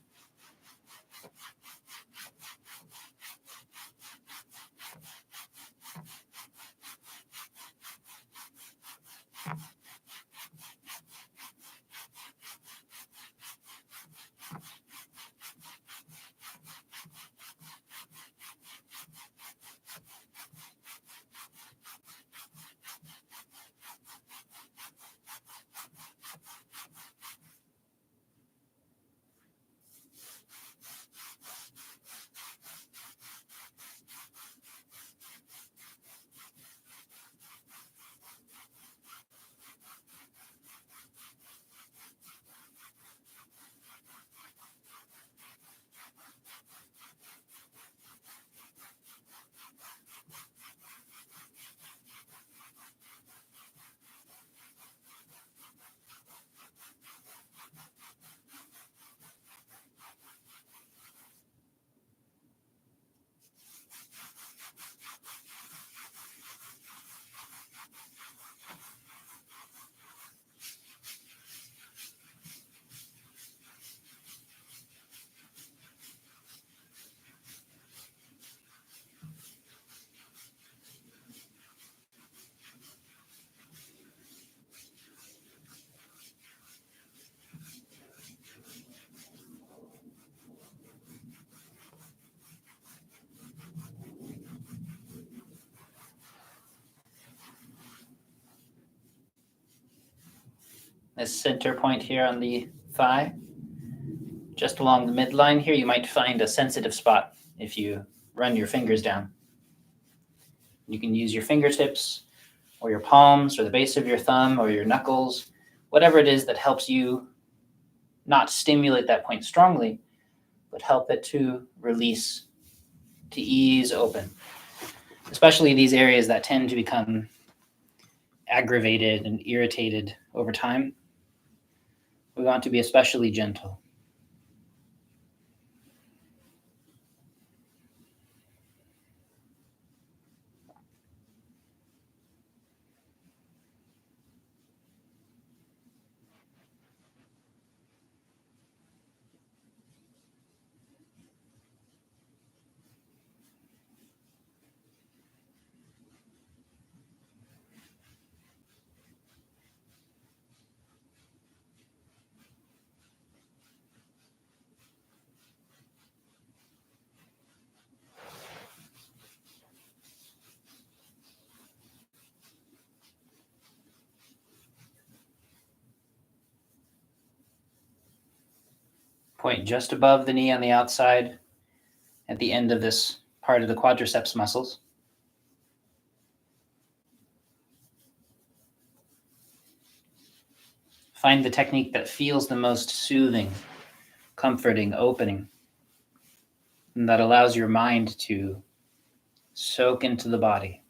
This center point here on the thigh, just along the midline here, you might find a sensitive spot if you run your fingers down. You can use your fingertips or your palms or the base of your thumb or your knuckles, whatever it is that helps you not stimulate that point strongly, but help it to release, to ease open. Especially these areas that tend to become aggravated and irritated over time. We want to be especially gentle. Point just above the knee on the outside at the end of this part of the quadriceps muscles. Find the technique that feels the most soothing, comforting, opening, and that allows your mind to soak into the body.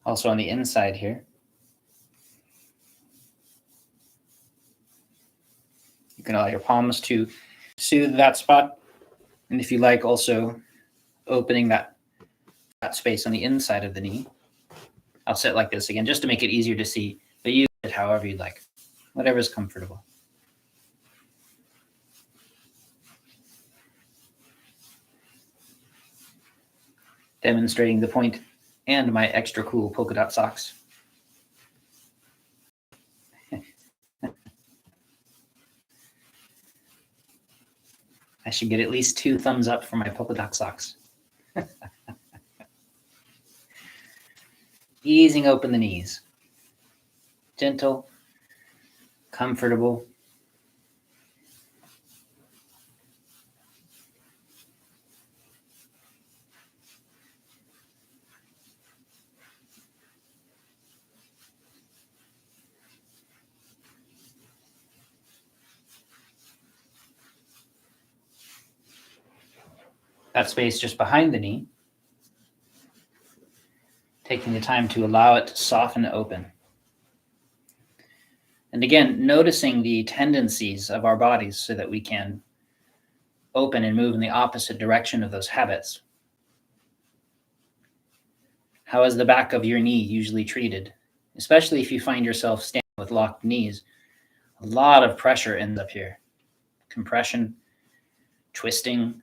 Also on the inside here, you can allow your palms to soothe that spot. And if you like, also opening that space on the inside of the knee. I'll sit like this again, just to make it easier to see, but use it however you'd like, whatever is comfortable. Demonstrating the point and my extra cool polka dot socks. I should get at least 2 thumbs up for my polka dot socks. Easing open the knees. Gentle, comfortable. that space just behind the knee, taking the time to allow it to soften open. And again, noticing the tendencies of our bodies so that we can open and move in the opposite direction of those habits. How is the back of your knee usually treated? Especially if you find yourself standing with locked knees, a lot of pressure ends up here. Compression, twisting.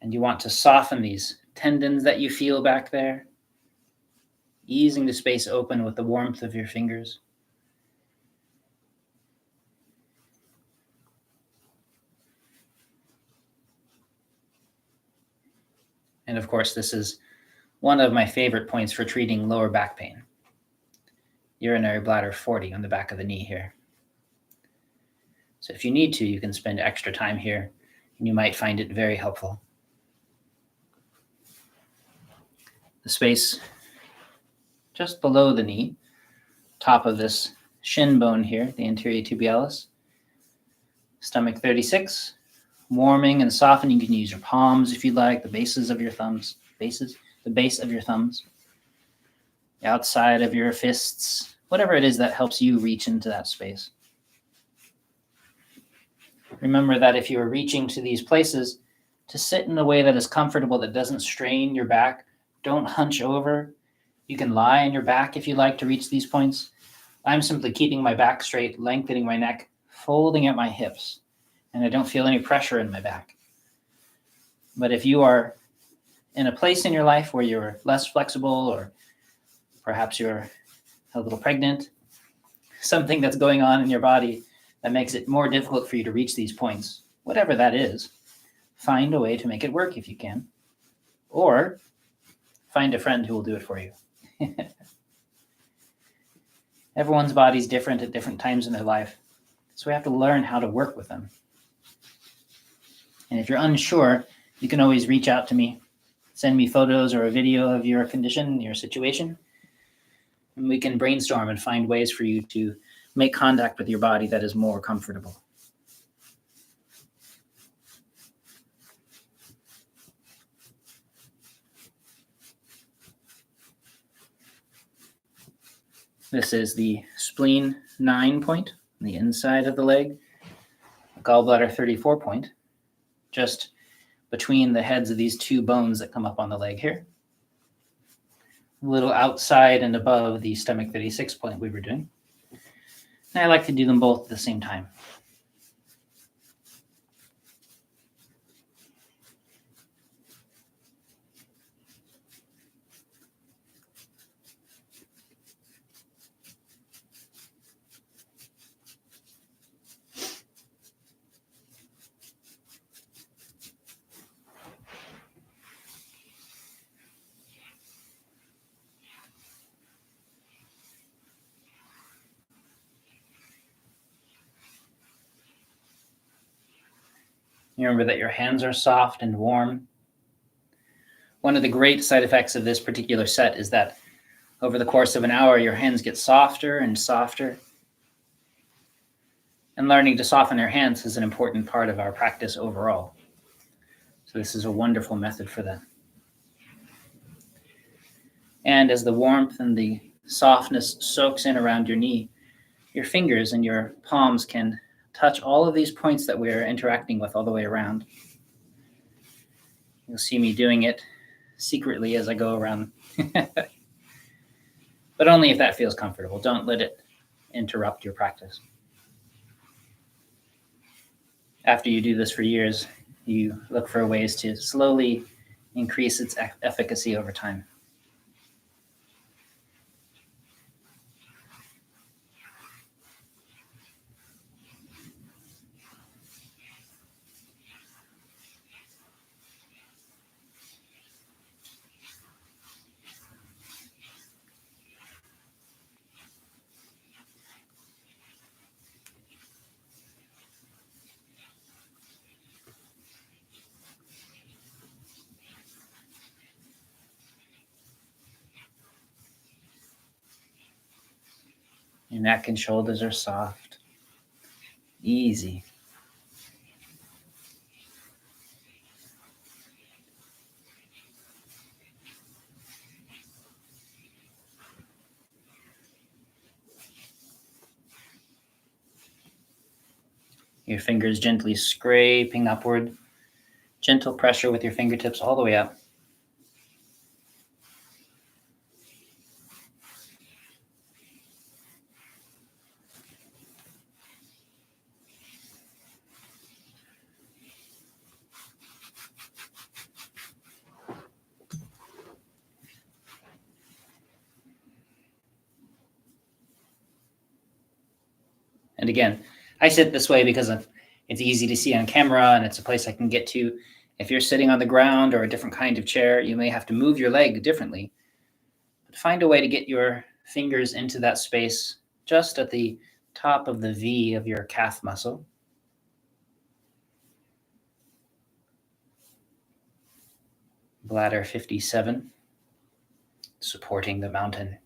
And you want to soften these tendons that you feel back there, easing the space open with the warmth of your fingers. And of course, this is one of my favorite points for treating lower back pain. Urinary bladder 40 on the back of the knee here. So if you need to, you can spend extra time here, and you might find it very helpful. The space just below the knee, top of this shin bone here, the anterior tibialis, stomach 36, warming and softening. You can use your palms if you'd like, the bases of your thumbs, the base of your thumbs, the outside of your fists, whatever it is that helps you reach into that space. Remember that if you are reaching to these places, to sit in a way that is comfortable, that doesn't strain your back. Don't hunch over. You can lie on your back if you like to reach these points. I'm simply keeping my back straight, lengthening my neck, folding at my hips, and I don't feel any pressure in my back. But if you are in a place in your life where you're less flexible, or perhaps you're a little pregnant, something that's going on in your body that makes it more difficult for you to reach these points, whatever that is, find a way to make it work if you can. Or find a friend who will do it for you. Everyone's body's different at different times in their life, so we have to learn how to work with them. And if you're unsure, you can always reach out to me. Send me photos or a video of your condition, your situation, and we can brainstorm and find ways for you to make contact with your body that is more comfortable. This is the spleen 9 point on the inside of the leg, gallbladder 34 point, just between the heads of these two bones that come up on the leg here. A little outside and above the stomach 36 point we were doing. And I like to do them both at the same time. You remember that your hands are soft and warm. One of the great side effects of this particular set is that over the course of an hour, your hands get softer and softer. And learning to soften your hands is an important part of our practice overall. So this is a wonderful method for that. And as the warmth and the softness soaks in around your knee, your fingers and your palms can touch all of these points that we're interacting with all the way around. You'll see me doing it secretly as I go around. But only if that feels comfortable. Don't let it interrupt your practice. After you do this for years, you look for ways to slowly increase its efficacy over time. Your neck and shoulders are soft, easy. Your fingers gently scraping upward. Gentle pressure with your fingertips all the way up. And again, I sit this way because it's easy to see on camera and it's a place I can get to. If you're sitting on the ground or a different kind of chair, you may have to move your leg differently. But find a way to get your fingers into that space just at the top of the V of your calf muscle. Bladder 57, supporting the mountain.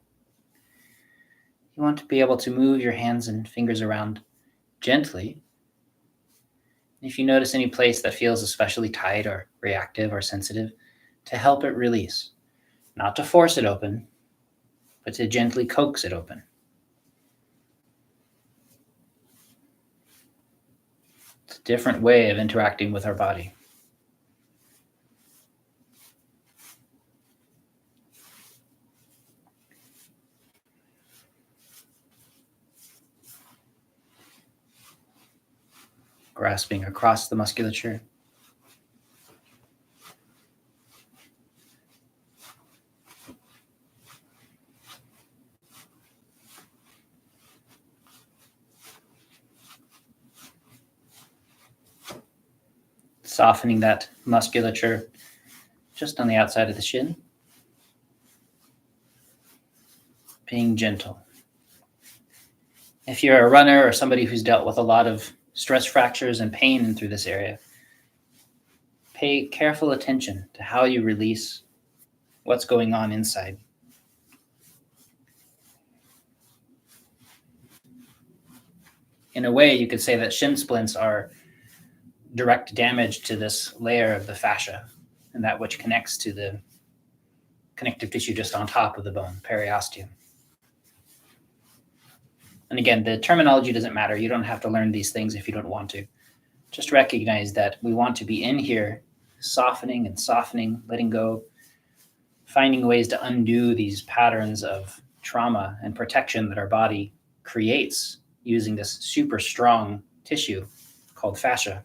You want to be able to move your hands and fingers around gently. If you notice any place that feels especially tight or reactive or sensitive, to help it release. Not to force it open, but to gently coax it open. It's a different way of interacting with our body. Grasping across the musculature. Softening that musculature just on the outside of the shin. Being gentle. If you're a runner or somebody who's dealt with a lot of stress fractures and pain through this area, pay careful attention to how you release what's going on inside. In a way, you could say that shin splints are direct damage to this layer of the fascia and that which connects to the connective tissue just on top of the bone, periosteum. And again, the terminology doesn't matter. You don't have to learn these things if you don't want to. Just recognize that we want to be in here, softening and softening, letting go, finding ways to undo these patterns of trauma and protection that our body creates using this super strong tissue called fascia.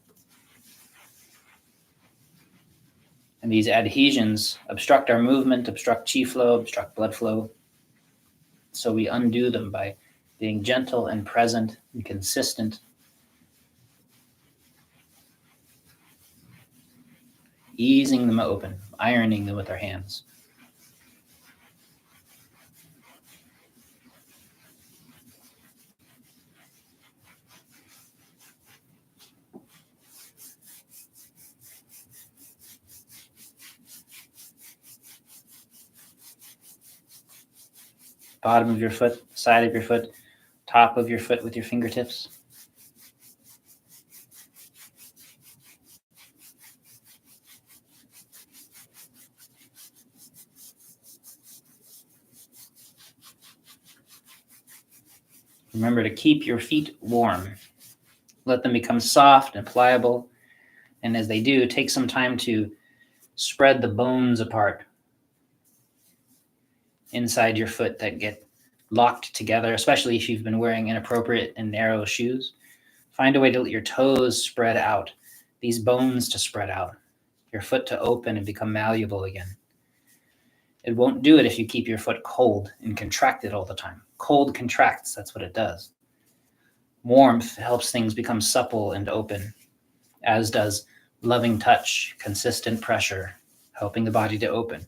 And these adhesions obstruct our movement, obstruct chi flow, obstruct blood flow. So we undo them by being gentle and present and consistent. Easing them open, ironing them with our hands. Bottom of your foot, side of your foot, top of your foot with your fingertips. Remember to keep your feet warm. Let them become soft and pliable. And as they do, take some time to spread the bones apart inside your foot that get locked together, especially if you've been wearing inappropriate and narrow shoes. Find a way to let your toes spread out, these bones to spread out, your foot to open and become malleable again. It won't do it if you keep your foot cold and contracted all the time. Cold contracts, that's what it does. Warmth helps things become supple and open, as does loving touch, consistent pressure, helping the body to open.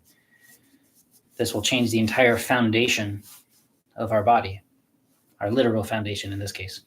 This will change the entire foundation of our body, our literal foundation in this case.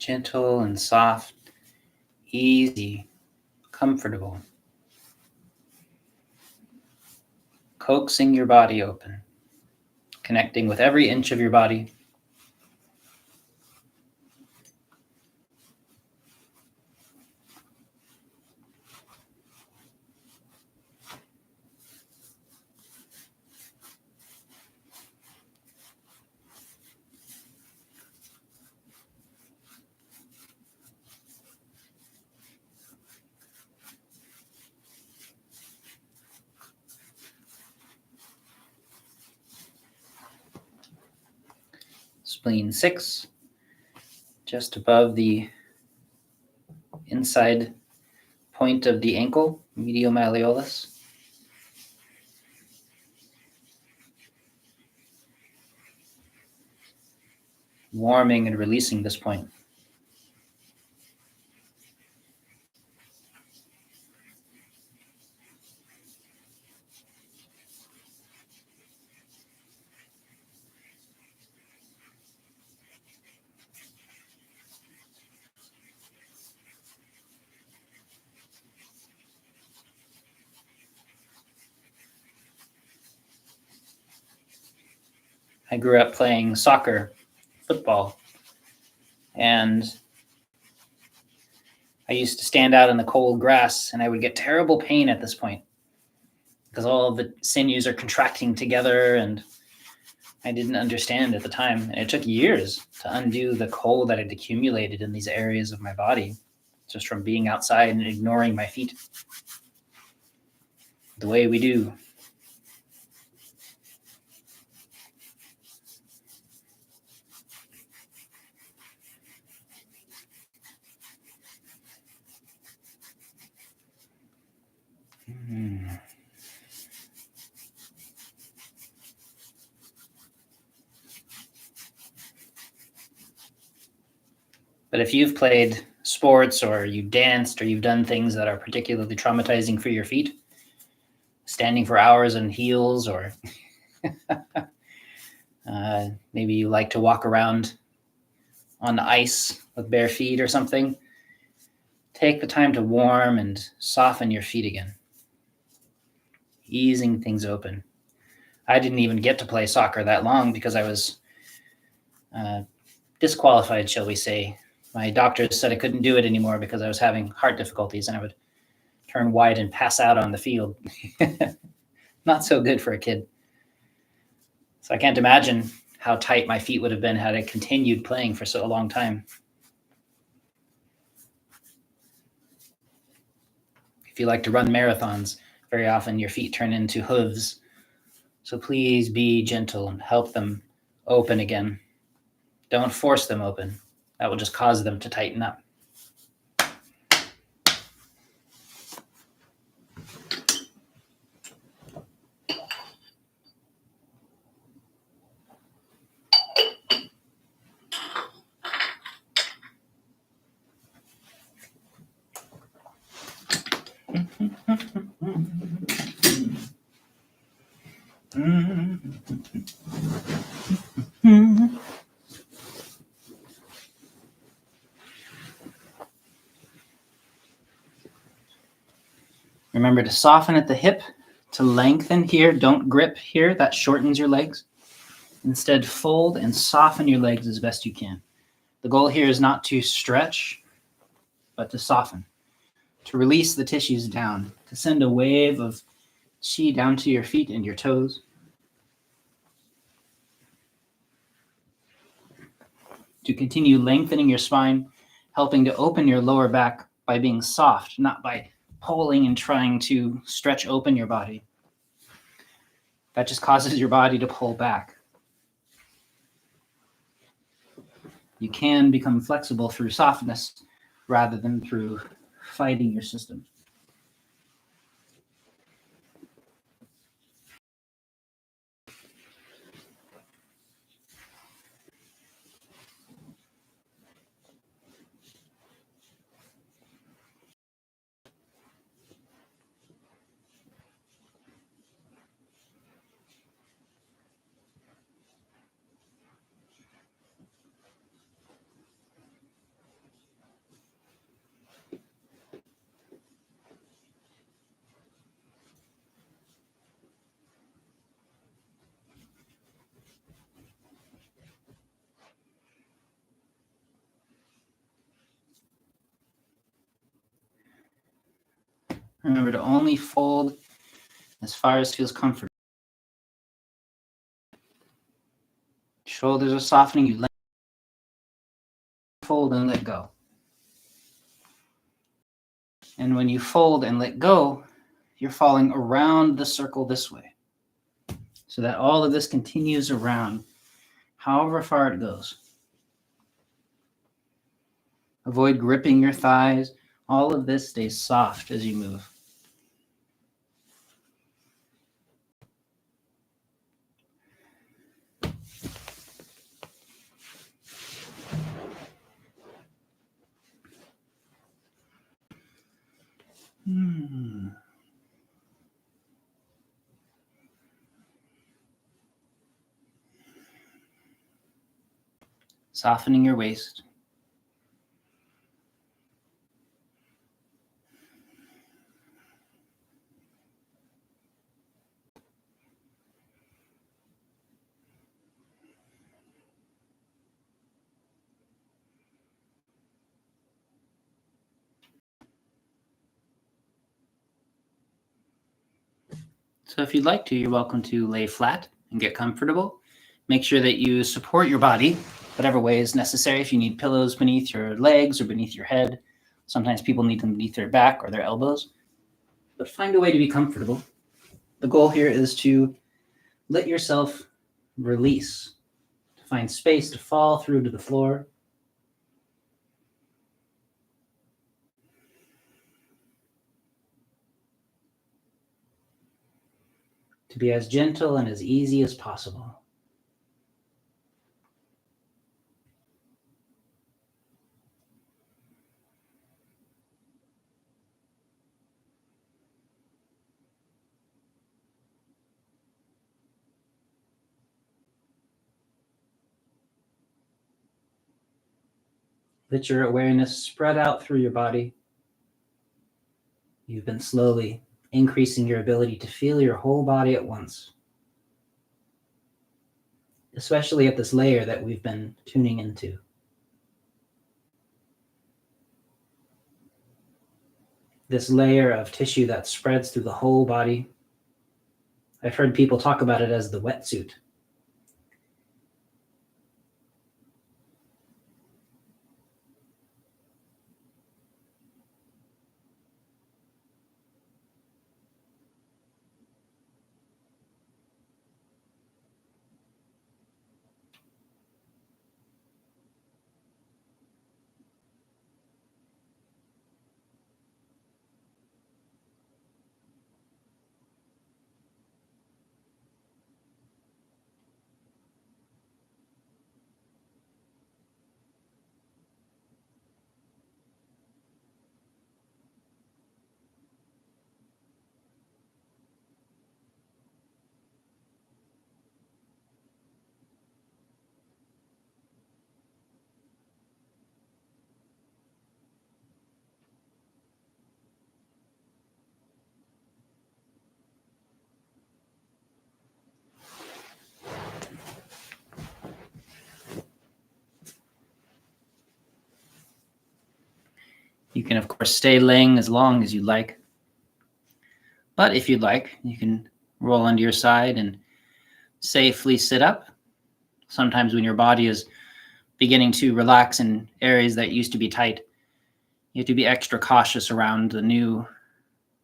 Gentle and soft, easy, comfortable. Coaxing your body open, connecting with every inch of your body. Spleen 6, just above the inside point of the ankle, medial malleolus. Warming and releasing this point. I grew up playing soccer, football, and I used to stand out in the cold grass and I would get terrible pain at this point because all of the sinews are contracting together, and I didn't understand at the time. And it took years to undo the cold that had accumulated in these areas of my body just from being outside and ignoring my feet. The way we do. But if you've played sports or you danced or you've done things that are particularly traumatizing for your feet, standing for hours in heels, or maybe you like to walk around on the ice with bare feet or something, take the time to warm and soften your feet again, easing things open. I didn't even get to play soccer that long because I was disqualified, shall we say. My doctors said I couldn't do it anymore because I was having heart difficulties and I would turn white and pass out on the field. Not so good for a kid. So I can't imagine how tight my feet would have been had I continued playing for so a long time. If you like to run marathons, very often your feet turn into hooves. So please be gentle and help them open again. Don't force them open. That will just cause them to tighten up. Remember to soften at the hip, to lengthen here. Don't grip here. That shortens your legs. Instead, fold and soften your legs as best you can. The goal here is not to stretch, but to soften, to release the tissues down, to send a wave of qi down to your feet and your toes. To continue lengthening your spine, helping to open your lower back by being soft, not by pulling and trying to stretch open your body. That just causes your body to pull back. You can become flexible through softness rather than through fighting your system. Remember to only fold as far as feels comfortable. Shoulders are softening. You let fold and let go. And when you fold and let go, you're falling around the circle this way, so that all of this continues around, however far it goes. Avoid gripping your thighs. All of this stays soft as you move. Softening your waist. So if you'd like to, you're welcome to lay flat and get comfortable. Make sure that you support your body whatever way is necessary. If you need pillows beneath your legs or beneath your head, sometimes people need them beneath their back or their elbows. But find a way to be comfortable. The goal here is to let yourself release, to find space to fall through to the floor. To be as gentle and as easy as possible. Let your awareness spread out through your body. You've been slowly increasing your ability to feel your whole body at once, especially at this layer that we've been tuning into. This layer of tissue that spreads through the whole body. I've heard people talk about it as the wetsuit. You can, of course, stay laying as long as you like. But if you'd like, you can roll onto your side and safely sit up. Sometimes when your body is beginning to relax in areas that used to be tight, you have to be extra cautious around the new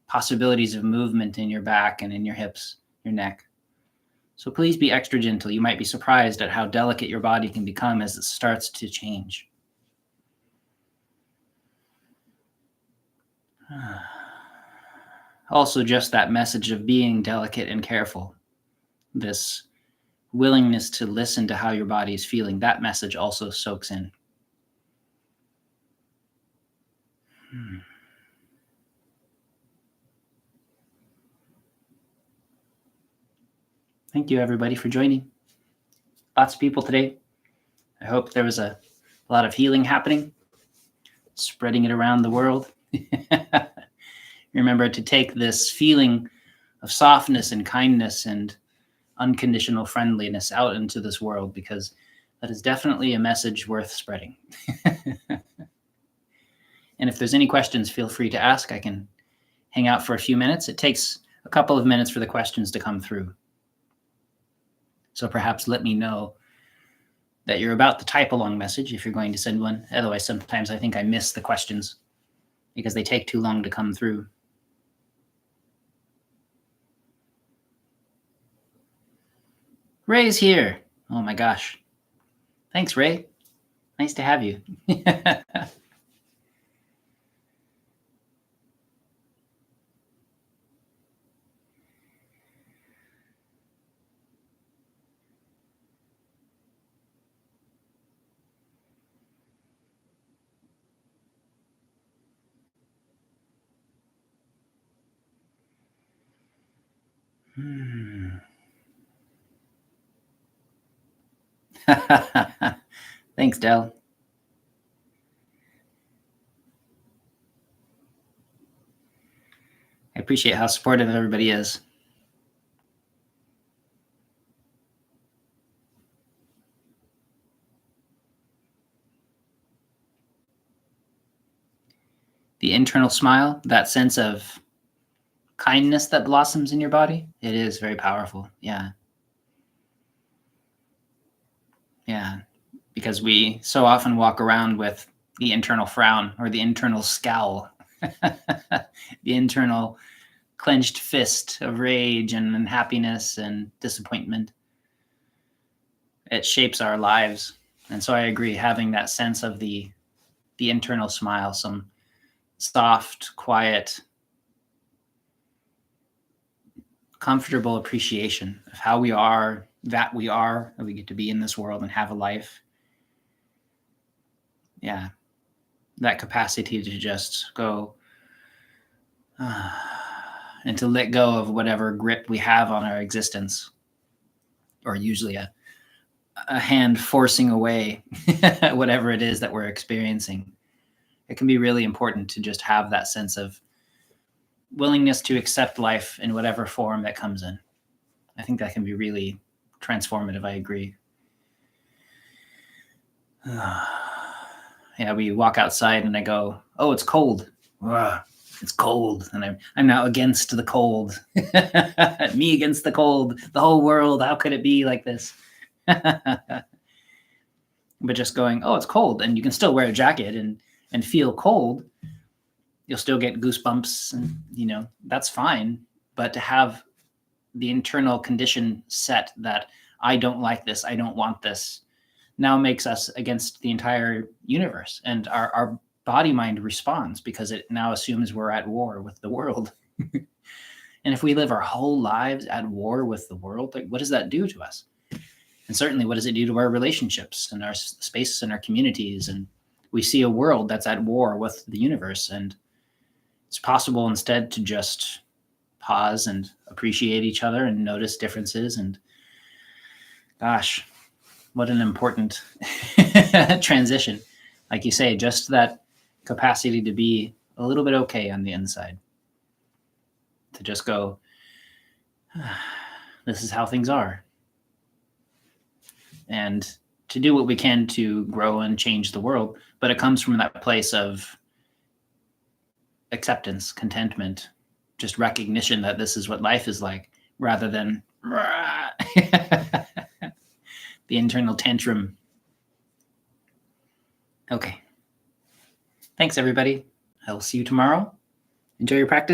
possibilities of movement in your back and in your hips, your neck. So please be extra gentle. You might be surprised at how delicate your body can become as it starts to change. Also, just that message of being delicate and careful, this willingness to listen to how your body is feeling, that message also soaks in. Thank you, everybody, for joining. Lots of people today. I hope there was a lot of healing happening, spreading it around the world. Remember to take this feeling of softness and kindness and unconditional friendliness out into this world, because that is definitely a message worth spreading. And if there's any questions, feel free to ask. I can hang out for a few minutes. It takes a couple of minutes for the questions to come through. So perhaps let me know that you're about to type a long message if you're going to send one. Otherwise, sometimes I think I miss the questions because they take too long to come through. Ray's here. Oh my gosh. Thanks, Ray. Nice to have you. Thanks, Del. I appreciate how supportive everybody is. The internal smile, that sense of kindness that blossoms in your body, it is very powerful. Yeah. Yeah. Because we so often walk around with the internal frown or the internal scowl, the internal clenched fist of rage and unhappiness and disappointment. It shapes our lives. And so I agree, having that sense of the internal smile, some soft, quiet, comfortable appreciation of how we are, that we get to be in this world and have a life. Yeah. That capacity to just go and to let go of whatever grip we have on our existence, or usually a hand forcing away whatever it is that we're experiencing. It can be really important to just have that sense of willingness to accept life in whatever form that comes in. I think that can be really transformative. I agree. Yeah, we walk outside and I go, oh, it's cold. It's cold. And I'm now against the cold. Me against the cold. The whole world. How could it be like this? But just going, oh, it's cold. And you can still wear a jacket and feel cold. You'll still get goosebumps and, that's fine. But to have the internal condition set that I don't like this, I don't want this, now makes us against the entire universe. And our body mind responds because it now assumes we're at war with the world. And if we live our whole lives at war with the world, like, what does that do to us? And certainly, what does it do to our relationships and our space and our communities? And we see a world that's at war with the universe. And it's possible instead to just pause and appreciate each other and notice differences. And gosh, what an important transition. Like you say, just that capacity to be a little bit okay on the inside. To just go, this is how things are. And to do what we can to grow and change the world. But it comes from that place of acceptance, contentment, just recognition that this is what life is like, rather than the internal tantrum. Okay. Thanks, everybody. I will see you tomorrow. Enjoy your practice.